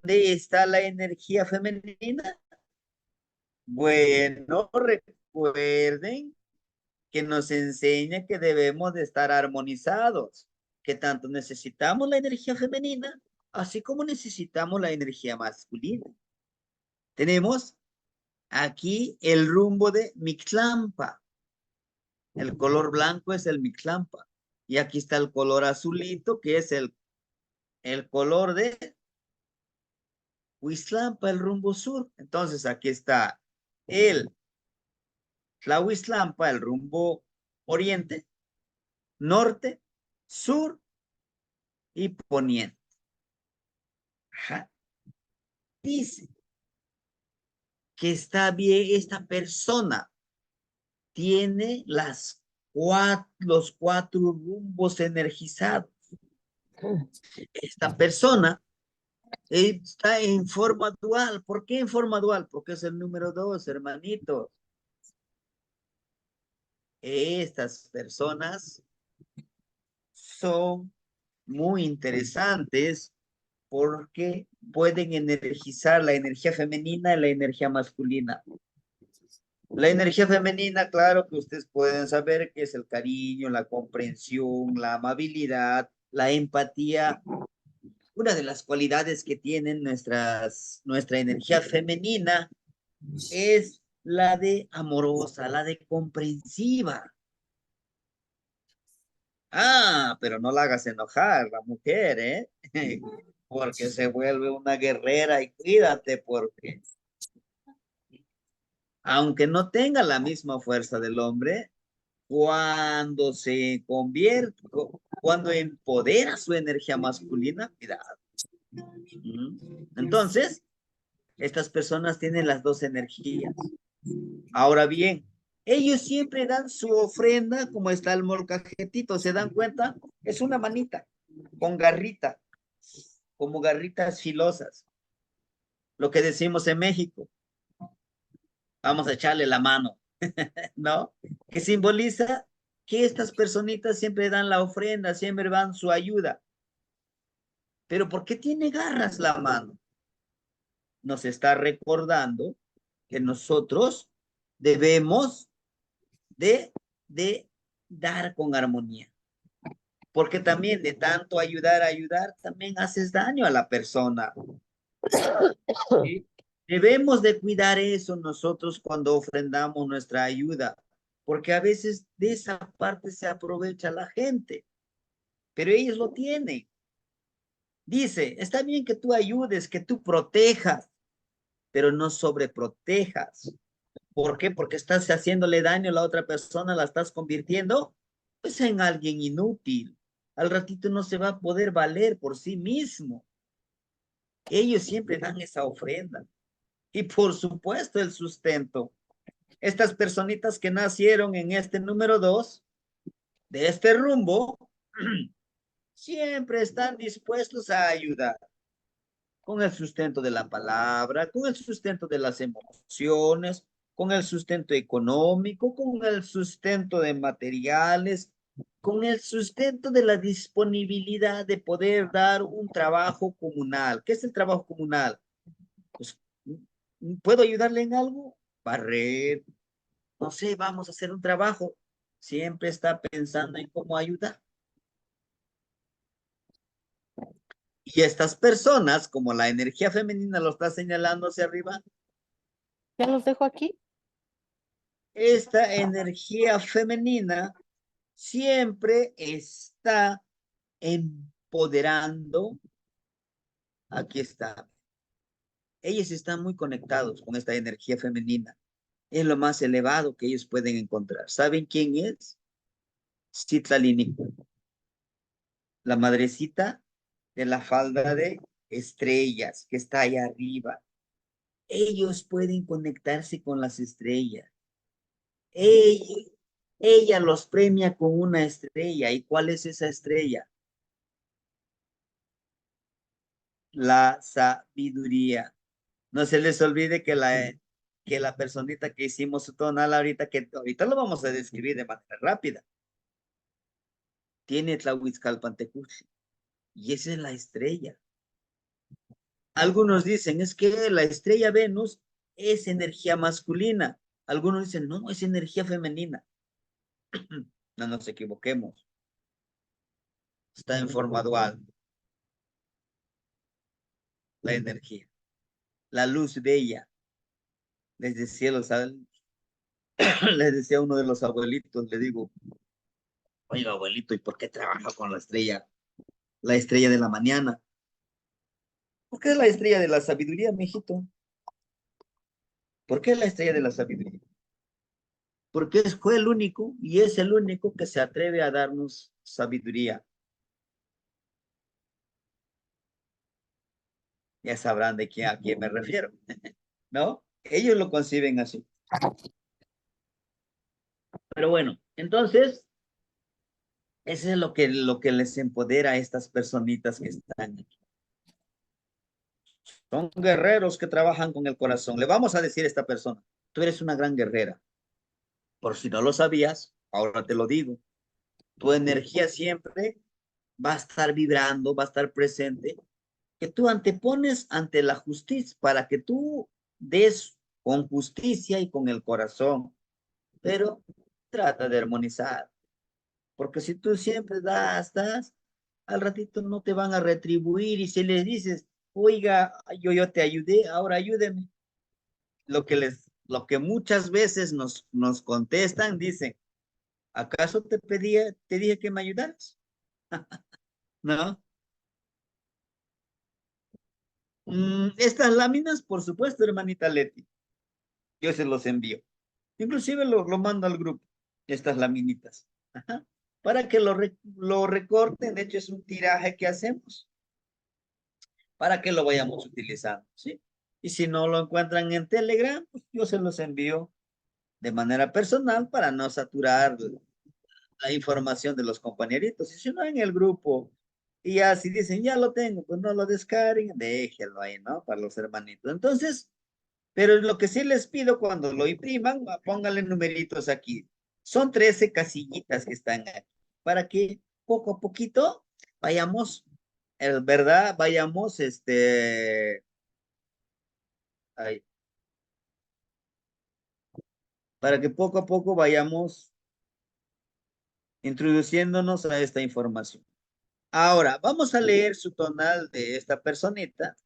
está la energía femenina? Bueno, recuerden que nos enseña que debemos de estar armonizados, que tanto necesitamos la energía femenina, así como necesitamos la energía masculina. Tenemos aquí el rumbo de Mictlampa. El color blanco es el Mictlampa. Y aquí está el color azulito, que es el color de Huizlampa, el rumbo sur. Entonces aquí está el Tlahuizlampa, el rumbo oriente, norte, sur y poniente. Ajá. Dice que está bien, esta persona tiene los cuatro rumbos energizados. Esta persona está en forma dual. ¿Por qué en forma dual? Porque es el número 2, hermanitos. Estas personas son muy interesantes porque pueden energizar la energía femenina y la energía masculina. La energía femenina, claro que ustedes pueden saber que es el cariño, la comprensión, la amabilidad, la empatía. Una de las cualidades que tienen nuestra energía femenina es la de amorosa, la de comprensiva. Ah, pero no la hagas enojar, la mujer, ¿eh? Porque se vuelve una guerrera y cuídate porque aunque no tenga la misma fuerza del hombre, cuando se convierte, cuando empodera su energía masculina, cuidado. Entonces, estas personas tienen las dos energías. Ahora bien, ellos siempre dan su ofrenda, como está el molcajetito, ¿se dan cuenta? Es una manita con garrita, como garritas filosas. Lo que decimos en México, vamos a echarle la mano, ¿no? Que simboliza que estas personitas siempre dan la ofrenda, siempre dan su ayuda. Pero ¿por qué tiene garras la mano? Nos está recordando que nosotros debemos de dar con armonía. Porque también de tanto ayudar, también haces daño a la persona. ¿Sí? Debemos de cuidar eso nosotros cuando ofrendamos nuestra ayuda, porque a veces de esa parte se aprovecha la gente, pero ellos lo tienen. Dice, está bien que tú ayudes, que tú protejas, pero no sobreprotejas. ¿Por qué? Porque estás haciéndole daño a la otra persona, la estás convirtiendo pues en alguien inútil. Al ratito no se va a poder valer por sí mismo. Ellos siempre dan esa ofrenda. Y por supuesto el sustento. Estas personitas que nacieron en este número 2, de este rumbo, siempre están dispuestos a ayudar con el sustento de la palabra, con el sustento de las emociones, con el sustento económico, con el sustento de materiales, con el sustento de la disponibilidad de poder dar un trabajo comunal. ¿Qué es el trabajo comunal? Pues, ¿puedo ayudarle en algo? Barrer, no sé, vamos a hacer un trabajo. Siempre está pensando en cómo ayudar. Y estas personas, como la energía femenina lo está señalando hacia arriba, Ya los dejo aquí. esta energía femenina siempre está empoderando. Aquí está. Ellos están muy conectados con esta energía femenina. Es lo más elevado que ellos pueden encontrar. ¿Saben quién es? Citlali, la madrecita de la falda de estrellas que está ahí arriba. Ellos pueden conectarse con las estrellas. Ella, ella los premia con una estrella. ¿Y cuál es esa estrella? La sabiduría. No se les olvide que la personita que hicimos su tonal ahorita, que ahorita lo vamos a describir de manera rápida, tiene Tlahuizcalpantecuhtli. Y esa es la estrella. Algunos dicen, es que la estrella Venus es energía masculina. Algunos dicen, no, es energía femenina. No nos equivoquemos. Está en forma dual la energía. La luz bella, desde cielo, les decía uno de los abuelitos, le digo, Oiga, abuelito, ¿y por qué trabaja con la estrella de la mañana? ¿Por qué es la estrella de la sabiduría, mijito? ¿Por qué la estrella de la sabiduría? Porque fue el único y es el único que se atreve a darnos sabiduría. Ya sabrán a quién me refiero, ¿no? Ellos lo conciben así. Pero bueno, entonces, eso es lo que les empodera a estas personitas que están aquí. Son guerreros que trabajan con el corazón. Le vamos a decir a esta persona, tú eres una gran guerrera. Por si no lo sabías, ahora te lo digo. Tu energía siempre va a estar vibrando, va a estar presente, que tú antepones ante la justicia para que tú des con justicia y con el corazón, pero trata de armonizar, porque si tú siempre das, al ratito no te van a retribuir y si les dices, oiga, yo te ayudé, ahora ayúdeme, lo que muchas veces nos contestan, dicen, ¿acaso te dije que me ayudaras? ¿No? Estas láminas, por supuesto, hermanita Leti, yo se los envío. Inclusive lo mando al grupo, estas laminitas. Ajá. Para que lo recorten, de hecho es un tiraje que hacemos, para que lo vayamos utilizando, ¿sí? Y si no lo encuentran en Telegram, pues yo se los envío de manera personal para no saturar la información de los compañeritos. Y si no, en el grupo. Y ya si dicen, ya lo tengo, pues no lo descarguen, déjenlo ahí, ¿no? Para los hermanitos. Entonces, pero lo que sí les pido cuando lo impriman, pónganle numeritos aquí. Son 13 casillitas que están aquí, para que poco a poquito vayamos, ¿verdad? Vayamos, ay, para que poco a poco vayamos introduciéndonos a esta información. Ahora, vamos a leer su tonal de esta personita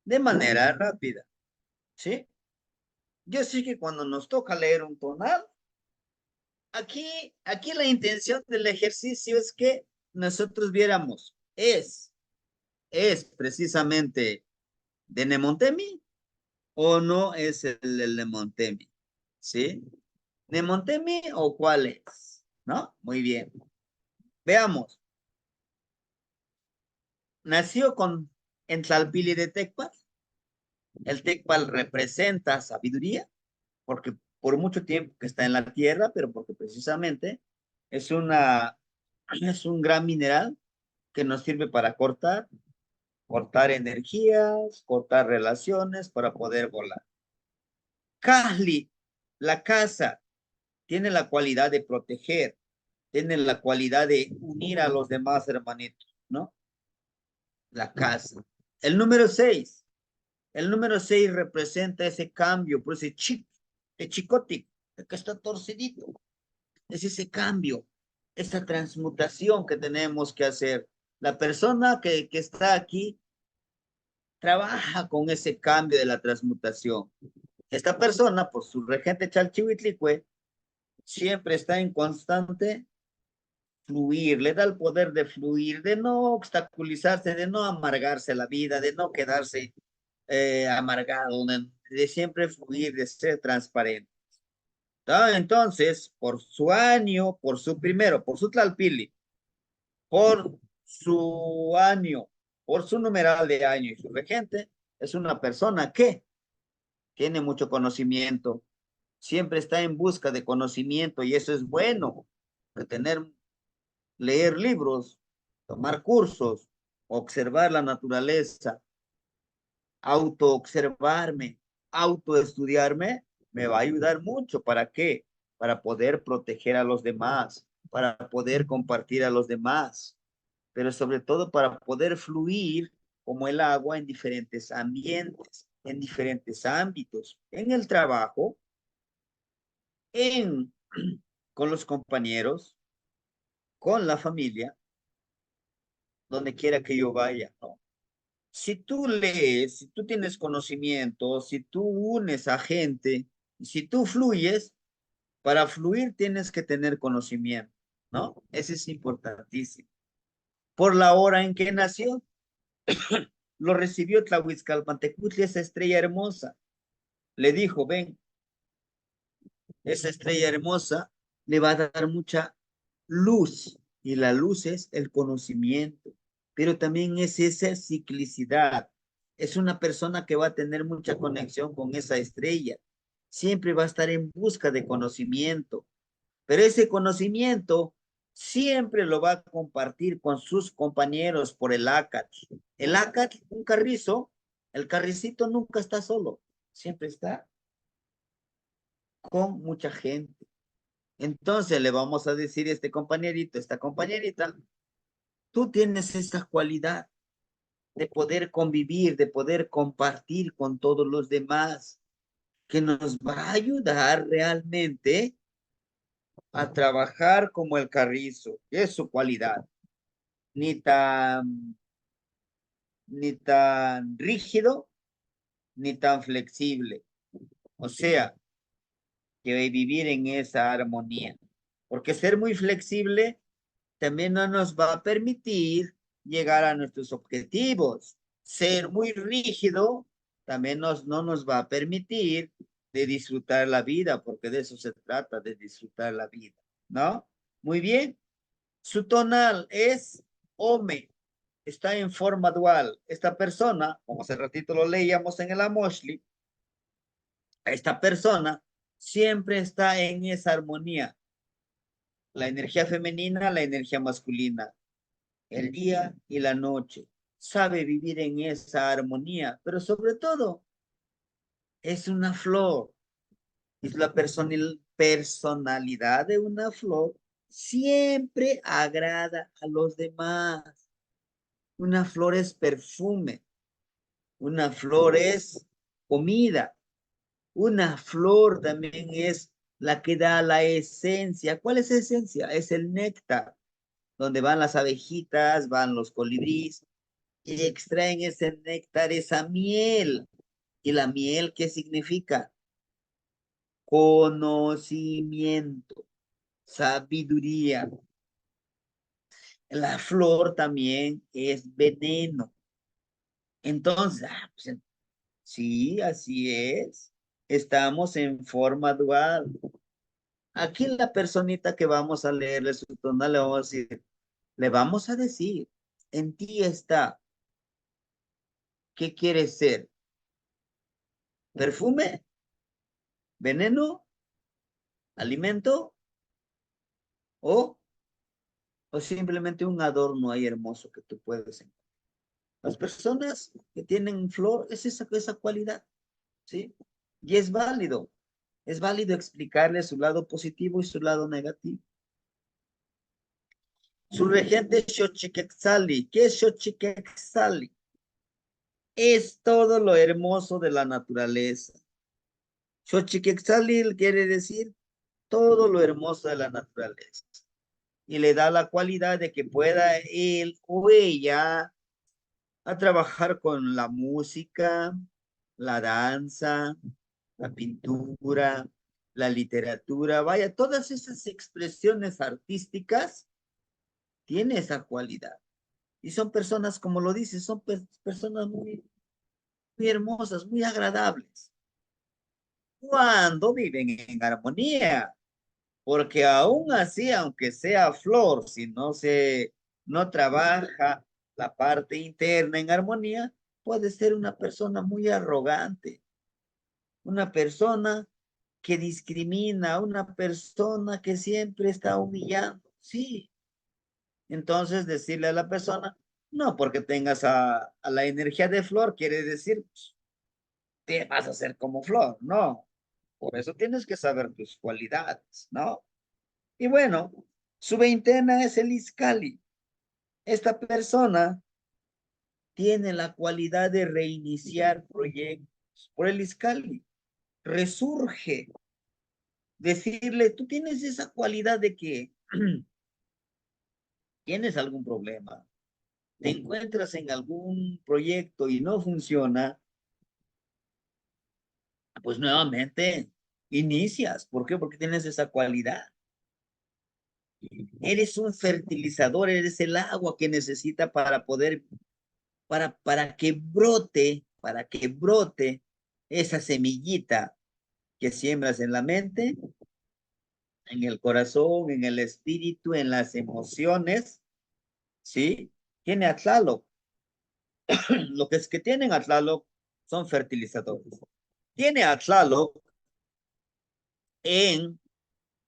de manera rápida, ¿sí? Yo sé que cuando nos toca leer un tonal, aquí la intención del ejercicio es que nosotros viéramos, ¿es precisamente de Nemontemi o no es el Nemontemi? ¿Sí? ¿Nemontemi o cuál es? ¿No? Muy bien. Veamos. Nació en Tlalpili de Tecpan. El Tecpal representa sabiduría, porque por mucho tiempo que está en la tierra, pero porque precisamente es es un gran mineral que nos sirve para cortar energías, cortar relaciones para poder volar. Kahli, la casa, tiene la cualidad de proteger, tiene la cualidad de unir a los demás hermanitos, ¿no? La casa. El número 6, el número 6 representa ese cambio, por ese chip, el chicote, el que está torcidito. Es ese cambio, esa transmutación que tenemos que hacer. La persona que está aquí trabaja con ese cambio de la transmutación. Esta persona, por su regente Chalchihuitlicue, siempre está en constante fluir, le da el poder de fluir, de no obstaculizarse, de no amargarse la vida, de no quedarse amargado, de siempre fluir, de ser transparente. Entonces, por su año, por su tlalpili, por su año, por su numeral de año y su regente, es una persona que tiene mucho conocimiento, siempre está en busca de conocimiento y eso es bueno, leer libros, tomar cursos, observar la naturaleza, autoobservarme, autoestudiarme, me va a ayudar mucho. ¿Para qué? Para poder proteger a los demás, para poder compartir a los demás, pero sobre todo para poder fluir como el agua en diferentes ambientes, en diferentes ámbitos, en el trabajo, en, con los compañeros, con la familia, donde quiera que yo vaya, ¿no? Si tú lees, si tú tienes conocimiento, si tú unes a gente, si tú fluyes, para fluir tienes que tener conocimiento, ¿no? Eso es importantísimo. Por la hora en que nació, lo recibió Tlahuizcalpantecutli, esa estrella hermosa. Le dijo, ven, esa estrella hermosa le va a dar mucha luz, y la luz es el conocimiento, pero también es esa ciclicidad. Es una persona que va a tener mucha conexión con esa estrella. Siempre va a estar en busca de conocimiento, pero ese conocimiento siempre lo va a compartir con sus compañeros por el ACAT. El ACAT, un carrizo, el carricito nunca está solo, siempre está con mucha gente. Entonces le vamos a decir a este compañerito, esta compañerita, tú tienes esa cualidad de poder convivir, de poder compartir con todos los demás, que nos va a ayudar realmente a trabajar como el carrizo, que es su cualidad, ni tan, ni tan rígido, ni tan flexible. O sea, que vivir en esa armonía. Porque ser muy flexible también no nos va a permitir llegar a nuestros objetivos. Ser muy rígido también no nos va a permitir de disfrutar la vida, porque de eso se trata, de disfrutar la vida, ¿no? Muy bien. Su tonal es Ome, está en forma dual. Esta persona, como hace ratito lo leíamos en el Amoshli, esta persona siempre está en esa armonía. La energía femenina, la energía masculina, el día y la noche. Sabe vivir en esa armonía, pero sobre todo es una flor. Es la personalidad de una flor. Siempre agrada a los demás. Una flor es perfume. Una flor es comida. Una flor también es la que da la esencia. ¿Cuál es esencia? Es el néctar, donde van las abejitas, van los colibríes y extraen ese néctar, esa miel. ¿Y la miel qué significa? Conocimiento, sabiduría. La flor también es veneno. Entonces, pues, sí, así es. Estamos en forma dual. Aquí la personita que vamos a leerle su tono, le vamos a decir, en ti está, ¿qué quieres ser? ¿Perfume? ¿Veneno? ¿Alimento? ¿O simplemente un adorno ahí hermoso que tú puedes encontrar? Las personas que tienen flor es esa cualidad, ¿sí? Y es válido explicarle su lado positivo y su lado negativo. Su regente es Xochiquetzali. ¿Qué es Xochiquetzali? Es todo lo hermoso de la naturaleza. Xochiquetzali quiere decir todo lo hermoso de la naturaleza. Y le da la cualidad de que pueda él o ella a trabajar con la música, la danza, la pintura, la literatura, vaya, todas esas expresiones artísticas tiene esa cualidad. Y son personas, como lo dice, son personas muy hermosas, muy agradables, cuando viven en armonía, porque aún así, aunque sea flor, si no trabaja la parte interna en armonía, puede ser una persona muy arrogante, una persona que discrimina, una persona que siempre está humillando. Sí, entonces decirle a la persona, no porque tengas a la energía de flor, quiere decir, pues, te vas a hacer como flor, no. Por eso tienes que saber tus cualidades, ¿no? Y bueno, su veintena es el Iscali. Esta persona tiene la cualidad de reiniciar proyectos por el Iscali. Resurge. Decirle, tú tienes esa cualidad de que tienes algún problema, te encuentras en algún proyecto y no funciona, pues nuevamente inicias. ¿Por qué? Porque tienes esa cualidad. Eres un fertilizador, eres el agua que necesita para poder, para que brote esa semillita que siembras en la mente, en el corazón, en el espíritu, en las emociones, ¿sí? Tiene a Tlaloc. Lo que es que tienen a Tlaloc son fertilizadores. Tiene a Tlaloc en,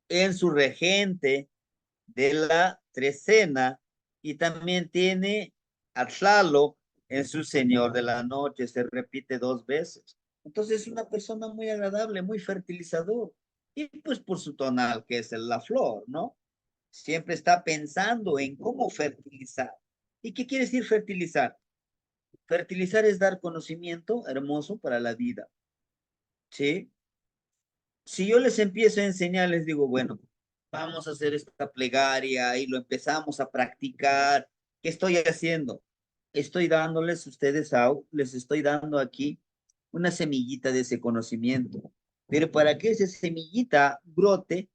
en su regente de la trecena y también tiene a Tlaloc en su Señor de la Noche, se repite 2 veces. Entonces es una persona muy agradable, muy fertilizador. Y pues por su tonal, que es la flor, ¿no? Siempre está pensando en cómo fertilizar. ¿Y qué quiere decir fertilizar? Fertilizar es dar conocimiento hermoso para la vida, ¿sí? Si yo les empiezo a enseñar, les digo, bueno, vamos a hacer esta plegaria y lo empezamos a practicar. ¿Qué estoy haciendo? Estoy dándoles ustedes, les estoy dando aquí una semillita de ese conocimiento. Pero para que esa semillita brote,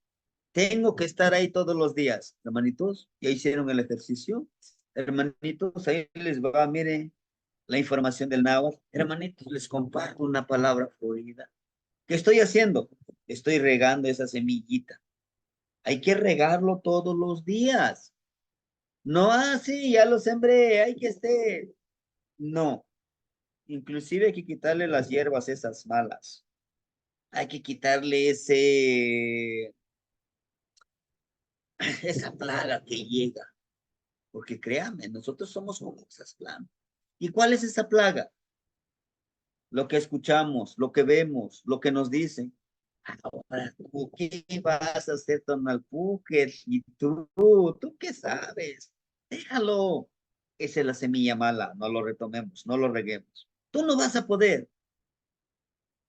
tengo que estar ahí todos los días. Hermanitos, ¿ya hicieron el ejercicio? Hermanitos, ahí les va, miren, la información del náhuatl. Hermanitos, les comparto una palabra fluida. ¿Qué estoy haciendo? Estoy regando esa semillita. Hay que regarlo todos los días. No, sí, ya lo sembré, hay que estar. No, inclusive hay que quitarle las hierbas esas malas. Hay que quitarle esa plaga que llega. Porque créame, nosotros somos como esas plantas. ¿Y cuál es esa plaga? Lo que escuchamos, lo que vemos, lo que nos dicen. Ahora, ¿tú qué vas a hacer, Tonalpuque? ¿Y tú qué sabes? Déjalo. Esa es la semilla mala, no lo retomemos, no lo reguemos. Tú no vas a poder,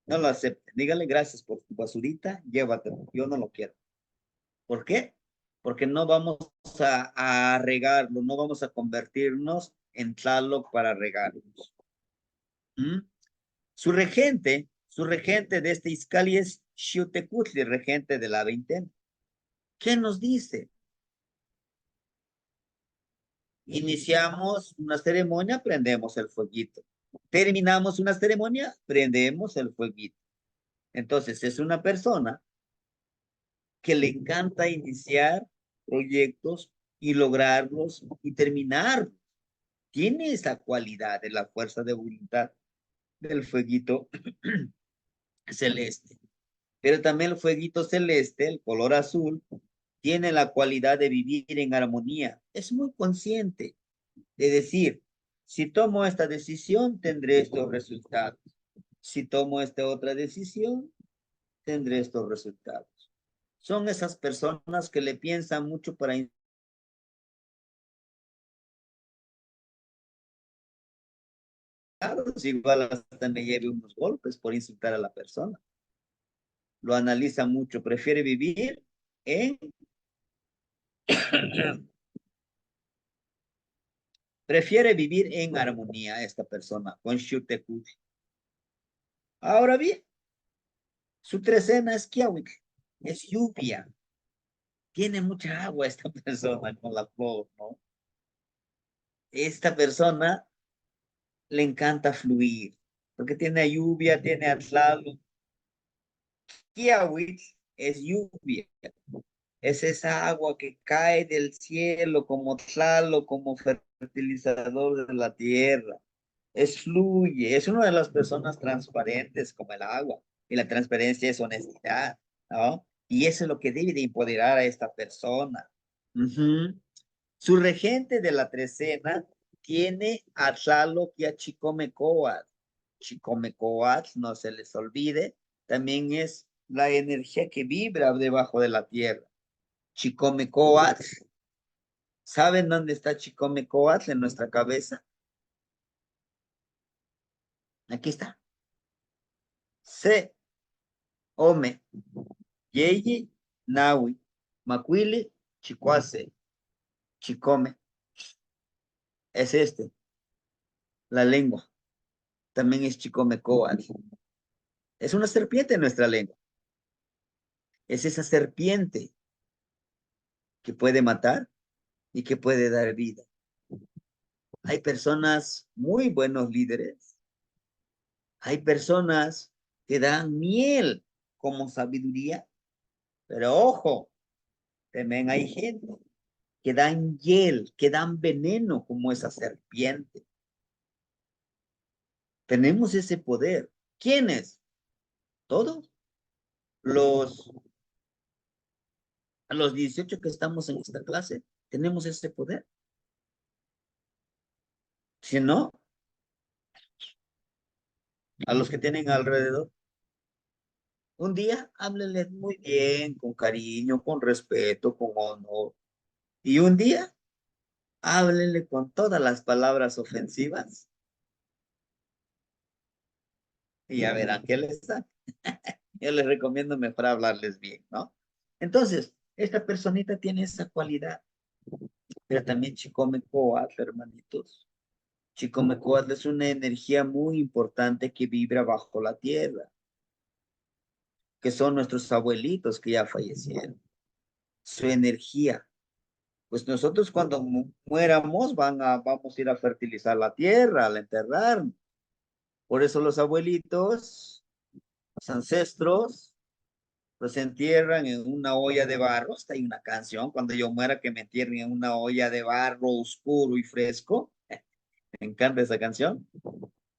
no lo aceptes. Dígale gracias por tu basurita, llévatelo. Yo no lo quiero. ¿Por qué? Porque no vamos a regarlo, no vamos a convertirnos en Tlaloc para regarlos. ¿Mm? Su regente de este Izcali es Xiutecutli, regente de la veintena. ¿Qué nos dice? Iniciamos una ceremonia, prendemos el fueguito. Terminamos una ceremonia, prendemos el fueguito. Entonces, es una persona que le encanta iniciar proyectos y lograrlos y terminarlos. Tiene esa cualidad de la fuerza de voluntad del fueguito celeste. Pero también el fueguito celeste, el color azul, tiene la cualidad de vivir en armonía. Es muy consciente de decir, si tomo esta decisión, tendré estos resultados. Si tomo esta otra decisión, tendré estos resultados. Son esas personas que le piensan mucho para insultarlos, igual hasta me lleve unos golpes por insultar a la persona. Lo analiza mucho, prefiere vivir en prefiere vivir en armonía esta persona con Xiutecutli. Ahora bien, su trecena es Kiawik, es lluvia. Tiene mucha agua esta persona con la flor, ¿no? Esta persona le encanta fluir, porque tiene lluvia, tiene atlalo. Kiawik es lluvia, es esa agua que cae del cielo como tlalo, como fertilizador de la tierra. Es fluye, es una de las personas transparentes como el agua. Y la transparencia es honestidad, ¿no? Y eso es lo que debe de empoderar a esta persona. Ujú. Su regente de la trecena tiene a Tlaloc y a Chicomecoatl. Chicomecoatl, no se les olvide, también es la energía que vibra debajo de la tierra. Chicomecoatl, ¿saben dónde está Chicomecoatl en nuestra cabeza? Aquí está. Se, Ome, Yeyi, Nawi, Macuili, Chicuase, Chicome. Es la lengua. También es Chicomecoatl. Es una serpiente en nuestra lengua. Es esa serpiente que puede matar y que puede dar vida. Hay personas muy buenos líderes. Hay personas que dan miel como sabiduría. Pero ojo, también hay gente que dan hiel, que dan veneno como esa serpiente. Tenemos ese poder. ¿Quiénes? Todos. Los, a los 18 que estamos en esta clase, tenemos ese poder. Si no, a los que tienen alrededor. Un día háblenles muy bien, con cariño, con respeto, con honor. Y un día háblenle con todas las palabras ofensivas y ya verán qué les da. Yo les recomiendo mejor hablarles bien, ¿no? Entonces, esta personita tiene esa cualidad, pero también Chicomecoatl, hermanitos. Chicomecoatl es una energía muy importante que vibra bajo la tierra, que son nuestros abuelitos que ya fallecieron. Su energía. Pues nosotros cuando muéramos vamos a ir a fertilizar la tierra, al enterrar. Por eso los abuelitos, los ancestros, los entierran en una olla de barro. Hasta hay una canción, cuando yo muera, que me entierren en una olla de barro oscuro y fresco. Me encanta esa canción.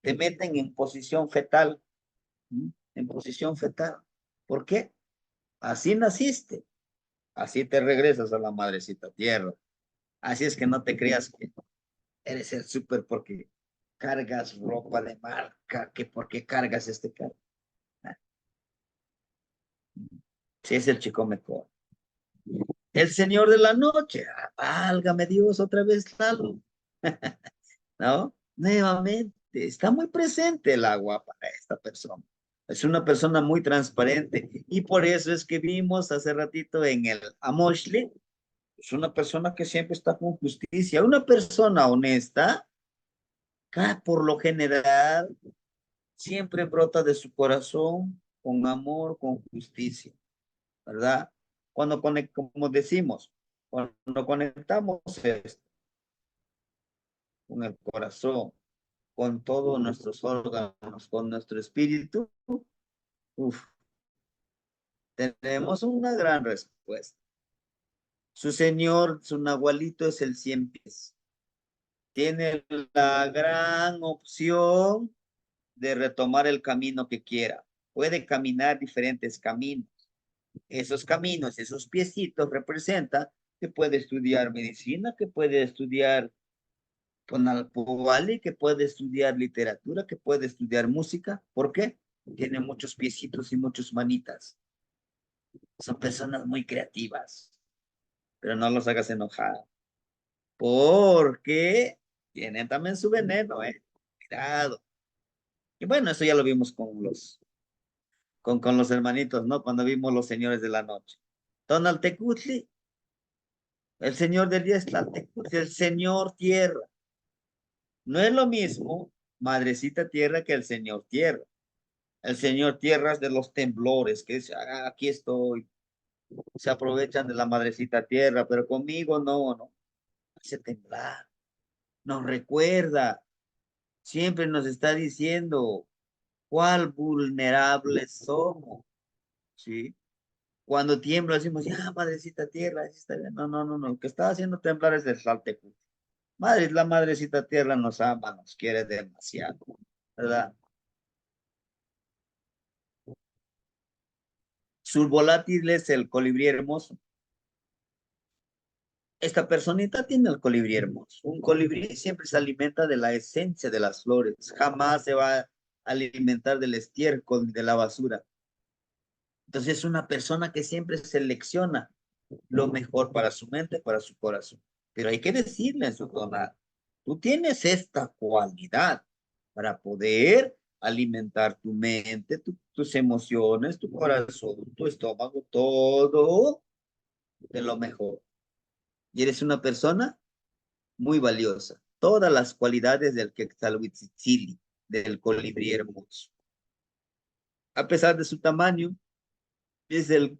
Te meten en posición fetal. En posición fetal. ¿Por qué? Así naciste. Así te regresas a la madrecita tierra. Así es que no te creas que eres el súper porque cargas ropa de marca, que porque cargas este carro. Sí, es el chico mejor. El señor de la noche, válgame Dios, otra vez Lalo, ¿no? Nuevamente, está muy presente el agua para esta persona. Es una persona muy transparente y por eso es que vimos hace ratito en el Amoshli, es una persona que siempre está con justicia, una persona honesta, que por lo general siempre brota de su corazón con amor, con justicia, ¿verdad? Como decimos, cuando conectamos esto con el corazón, con todos nuestros órganos, con nuestro espíritu, uf, tenemos una gran respuesta. Su señor, su nahualito es el 100 pies. Tiene la gran opción de retomar el camino que quiera. Puede caminar diferentes caminos. Esos caminos, esos piecitos representan que puede estudiar medicina, que puede estudiar con Alpuvali, que puede estudiar literatura, que puede estudiar música. ¿Por qué? Tiene muchos piecitos y muchas manitas. Son personas muy creativas, pero no los hagas enojar, porque tienen también su veneno, ¿eh? Cuidado. Y bueno, eso ya lo vimos con los hermanitos, ¿no? Cuando vimos los señores de la noche. Tonaltecutli, el señor del día es Tlaltecutli, el señor tierra. No es lo mismo madrecita tierra que el señor tierra. El señor tierra es de los temblores, que dice, aquí estoy. Se aprovechan de la madrecita tierra, pero conmigo no. Hace temblar. Nos recuerda. Siempre nos está diciendo cuál vulnerables somos. ¿Sí? Cuando tiembla decimos, ya, madrecita tierra, está bien. No. Lo que está haciendo temblar es el Tlaltecutli. La madrecita tierra nos ama, nos quiere demasiado, ¿verdad? Sus volátiles, el colibrí hermoso. Esta personita tiene el colibrí hermoso. Un colibrí siempre se alimenta de la esencia de las flores. Jamás se va a alimentar del estiércol, de la basura. Entonces es una persona que siempre selecciona lo mejor para su mente, para su corazón. Pero hay que decirle en su tonal, tú tienes esta cualidad para poder alimentar tu mente, tus emociones, tu corazón, tu estómago, todo de lo mejor. Y eres una persona muy valiosa. Todas las cualidades del Quetzalhuitzili, del colibrí hermoso. A pesar de su tamaño, es el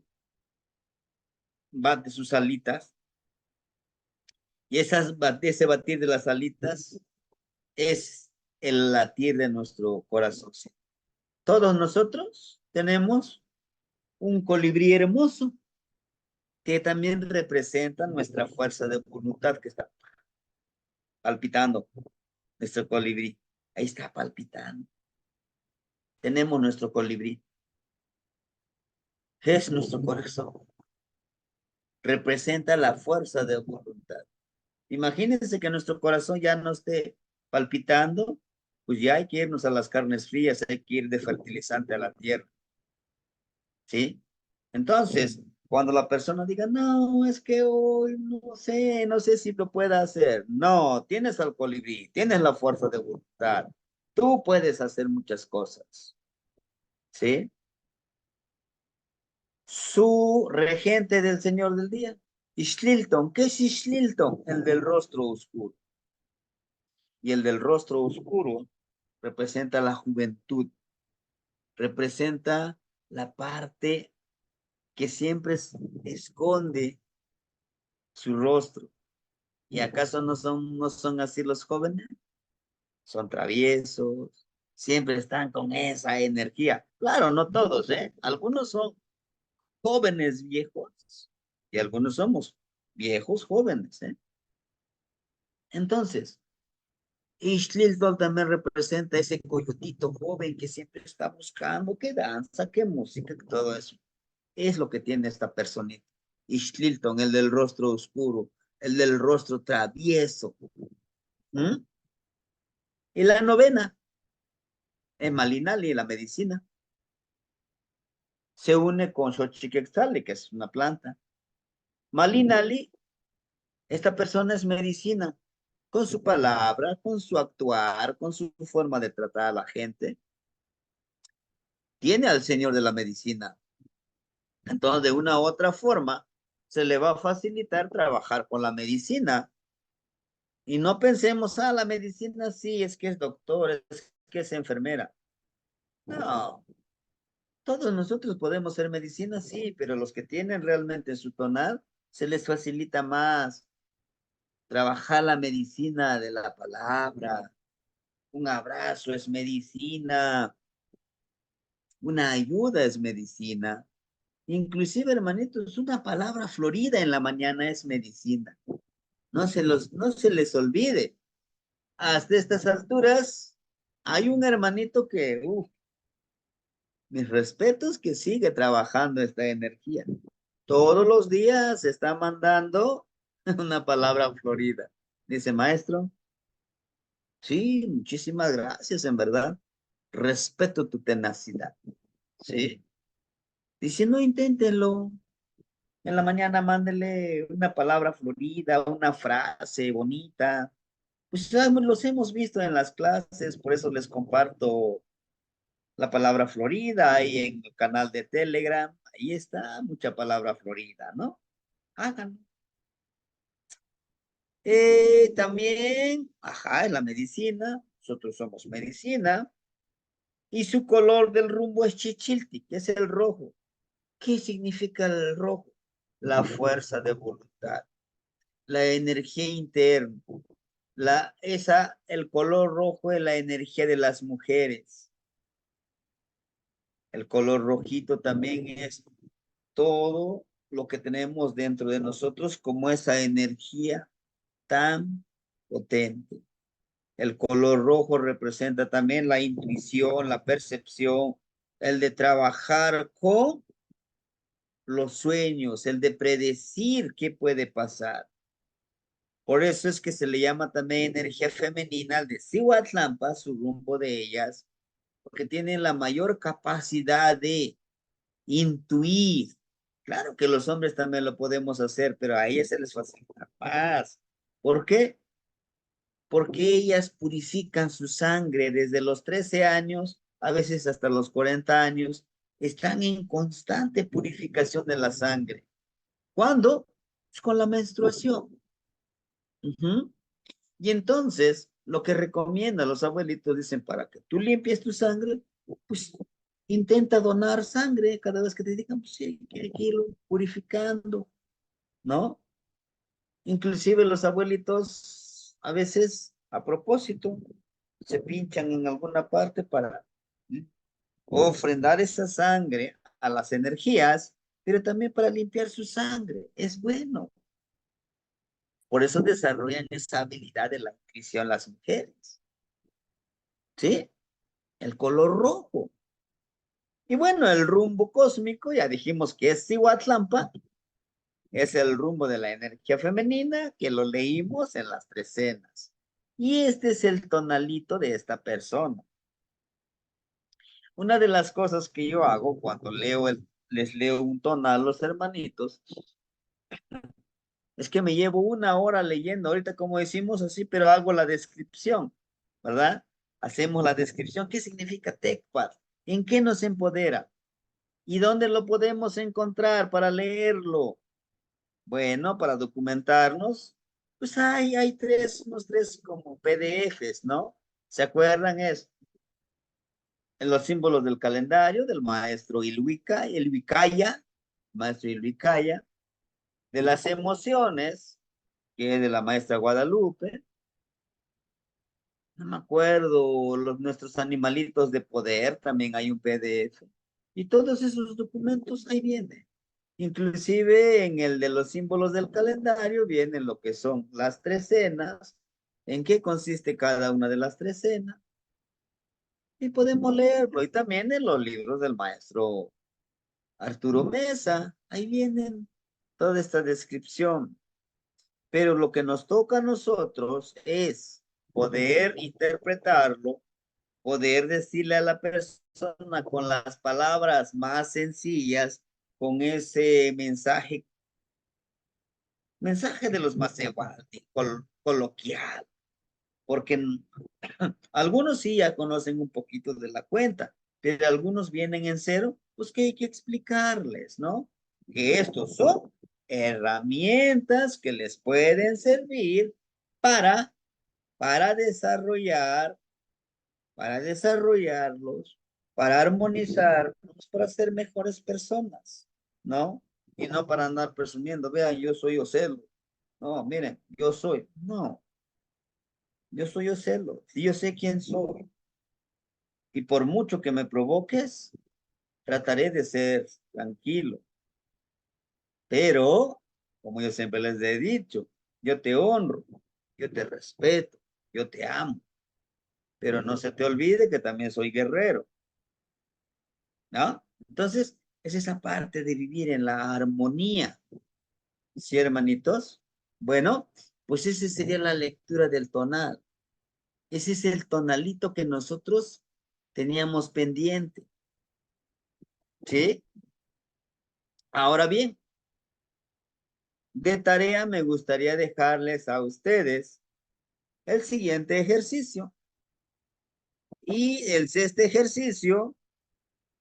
bat de sus alitas, Y ese batir de las alitas es el latir de nuestro corazón. Todos nosotros tenemos un colibrí hermoso que también representa nuestra fuerza de voluntad que está palpitando, nuestro colibrí. Ahí está palpitando. Tenemos nuestro colibrí. Es nuestro corazón. Representa la fuerza de voluntad. Imagínense que nuestro corazón ya no esté palpitando, pues ya hay que irnos a las carnes frías, hay que ir de fertilizante a la tierra. ¿Sí? Entonces, cuando la persona diga, no, es que hoy no sé si lo pueda hacer. No, tienes al colibrí, tienes la fuerza de voluntad. Tú puedes hacer muchas cosas. ¿Sí? Su regente del Señor del Día. Ishlilton, ¿qué es Ishlilton? El del rostro oscuro. Y el del rostro oscuro representa la juventud, representa la parte que siempre esconde su rostro. ¿Y acaso no son así los jóvenes? Son traviesos, siempre están con esa energía. Claro, no todos, ¿eh? Algunos son jóvenes viejos y algunos somos viejos jóvenes, ¿eh? Entonces, Ixtliltol también representa ese coyotito joven que siempre está buscando qué danza, qué música, todo eso. Es lo que tiene esta personita. Ixtlilton, el del rostro oscuro, el del rostro travieso. ¿Mm? Y la novena, en Malinali, la medicina, se une con Xochiquetzali, que es una planta. Malinali, esta persona es medicina, con su palabra, con su actuar, con su forma de tratar a la gente. Tiene al señor de la medicina. Entonces, de una u otra forma, se le va a facilitar trabajar con la medicina. Y no pensemos, la medicina sí, es que es doctor, es que es enfermera. No, todos nosotros podemos ser medicina, sí, pero los que tienen realmente su tonal, se les facilita más trabajar la medicina de la palabra. Un abrazo es medicina, una ayuda es medicina. Inclusive, hermanitos, una palabra florida en la mañana es medicina. No se les olvide. Hasta estas alturas, hay un hermanito que, mis respetos, que sigue trabajando esta energía. Todos los días está mandando una palabra florida. Dice, maestro, sí, muchísimas gracias, en verdad. Respeto tu tenacidad. Sí. Dice, no, inténtenlo. En la mañana mándele una palabra florida, una frase bonita. Pues ya los hemos visto en las clases, por eso les comparto la palabra florida ahí en el canal de Telegram. Ahí está, mucha palabra florida, ¿no? Háganlo. También, ajá, en la medicina, nosotros somos medicina, y su color del rumbo es chichilti, que es el rojo. ¿Qué significa el rojo? La fuerza de voluntad, la energía interna, el color rojo es la energía de las mujeres. El color rojito también es todo lo que tenemos dentro de nosotros como esa energía tan potente. El color rojo representa también la intuición, la percepción, el de trabajar con los sueños, el de predecir qué puede pasar. Por eso es que se le llama también energía femenina al de Cihuatlampa, su rumbo de ellas, porque tienen la mayor capacidad de intuir. Claro que los hombres también lo podemos hacer, pero a ellas se les facilita más. ¿Por qué? Porque ellas purifican su sangre desde los 13 años, a veces hasta los 40 años, están en constante purificación de la sangre. ¿Cuándo? Pues con la menstruación. Y entonces, lo que recomiendan los abuelitos, dicen, para que tú limpies tu sangre, pues intenta donar sangre cada vez que te digan, pues sí, hay que irlo purificando, ¿no? Inclusive los abuelitos a veces a propósito se pinchan en alguna parte para ofrendar esa sangre a las energías, pero también para limpiar su sangre. Es bueno. Por eso desarrollan esa habilidad de la intuición las mujeres. ¿Sí? El color rojo. Y bueno, el rumbo cósmico, ya dijimos que es Cihuatlampa, es el rumbo de la energía femenina, que lo leímos en las trecenas. Y este es el tonalito de esta persona. Una de las cosas que yo hago cuando les leo un tonal a los hermanitos, es que me llevo una hora leyendo, ahorita como decimos así, pero hago la descripción, ¿verdad? Hacemos la descripción. ¿Qué significa Tecpat? ¿En qué nos empodera? ¿Y dónde lo podemos encontrar para leerlo? Bueno, para documentarnos, pues hay unos tres como PDFs, ¿no? ¿Se acuerdan? Es en los símbolos del calendario del maestro Ilhuicaya, maestro Ilhuicaya, de las emociones, que es de la maestra Guadalupe, no me acuerdo, nuestros animalitos de poder, también hay un PDF, y todos esos documentos ahí vienen. Inclusive en el de los símbolos del calendario vienen lo que son las trecenas, en qué consiste cada una de las trecenas, y podemos leerlo. Y también en los libros del maestro Arturo Mesa, ahí vienen toda esta descripción. Pero lo que nos toca a nosotros es poder interpretarlo, poder decirle a la persona con las palabras más sencillas, con ese mensaje de los más coloquial, porque algunos sí ya conocen un poquito de la cuenta, pero algunos vienen en cero, pues que hay que explicarles, ¿no? Que estos son herramientas que les pueden servir para, para desarrollar, para desarrollarlos, para armonizarlos, para ser mejores personas, ¿no? Y no para andar presumiendo, vean, yo soy Ocelo. No, miren, yo soy. No, yo soy Ocelo. Y yo sé quién soy. Y por mucho que me provoques, trataré de ser tranquilo. Pero, como yo siempre les he dicho, yo te honro, yo te respeto, yo te amo. Pero no se te olvide que también soy guerrero, ¿no? Entonces, es esa parte de vivir en la armonía. ¿Sí, hermanitos? Bueno, pues esa sería la lectura del tonal. Ese es el tonalito que nosotros teníamos pendiente. ¿Sí? Ahora bien, de tarea me gustaría dejarles a ustedes el siguiente ejercicio. Y este ejercicio,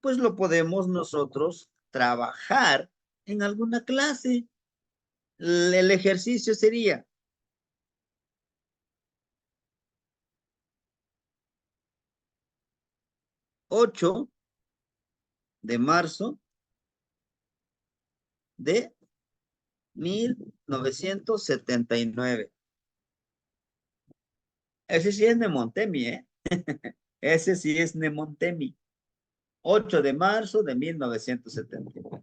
pues lo podemos nosotros trabajar en alguna clase. El ejercicio sería 8 de marzo de 1979. Ese sí es Nemontemi, ¿eh? Ese sí es Nemontemi. 8 de marzo de 1979.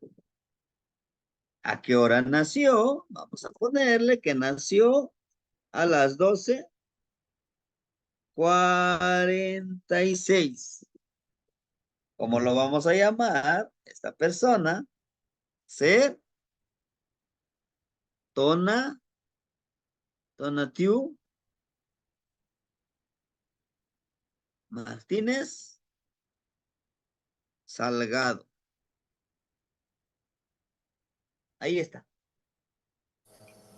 ¿A qué hora nació? Vamos a ponerle que nació a las 12:46. ¿Cómo lo vamos a llamar? Esta persona, Ser Tonatiu Martínez Salgado. Ahí está.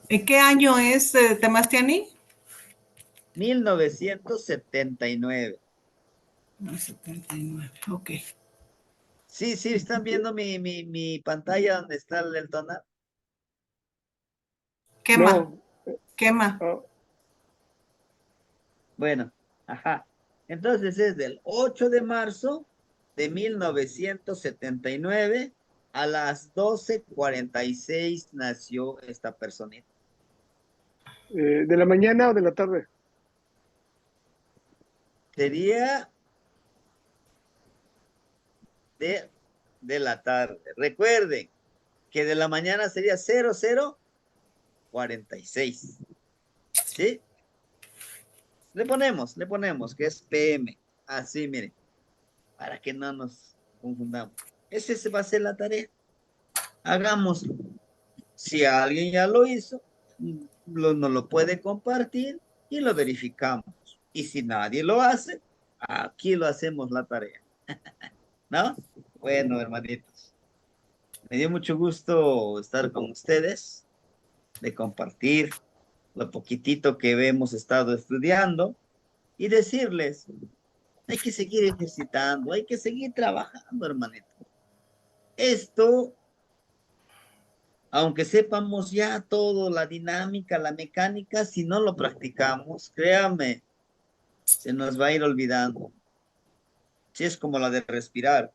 ¿En qué año es Temastiani? 1979. 79, ok. Sí, sí, están viendo mi pantalla donde está el tonal. Quema, No. quema. Oh, Bueno, ajá. Entonces es del 8 de marzo de 1979 a las 12:46 nació esta personita. ¿De la mañana o de la tarde? Sería de la tarde. Recuerden que de la mañana sería 00:46. ¿Sí? Le ponemos que es PM. Así, miren, para que no nos confundamos. Ese va a ser la tarea. Hagámoslo. Si alguien ya lo hizo, nos lo puede compartir y lo verificamos. Y si nadie lo hace, aquí lo hacemos la tarea. ¿No? Bueno, hermanitos. Me dio mucho gusto estar con ustedes, de compartir lo poquitito que hemos estado estudiando y decirles, hay que seguir ejercitando, hay que seguir trabajando, hermanito. Esto, aunque sepamos ya todo, la dinámica, la mecánica, si no lo practicamos, créame, se nos va a ir olvidando. Si es como la de respirar.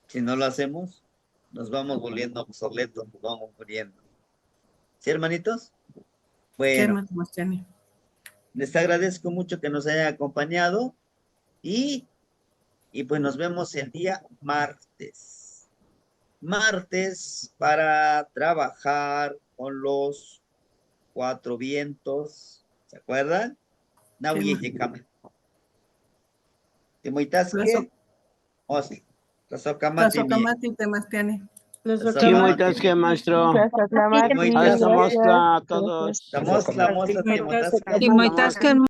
Si no lo hacemos, nos vamos volviendo obsoletos, nos vamos muriendo. ¿Sí, hermanitos? Bueno, Quema, Temastiani. les agradezco mucho que nos hayan acompañado y pues nos vemos el día martes. Martes para trabajar con los 4 vientos. ¿Se acuerdan? Nauye yekame. Timoitaske. Osli. Tazokamati mie. Tlazokamati, Temastiani. Los Sí, Sí, ocamas- muchas gracias, maestro. Gracias, Muy Hasta gracias. mostra a todos. Tamosla, mosla, timotaske. Timoitasque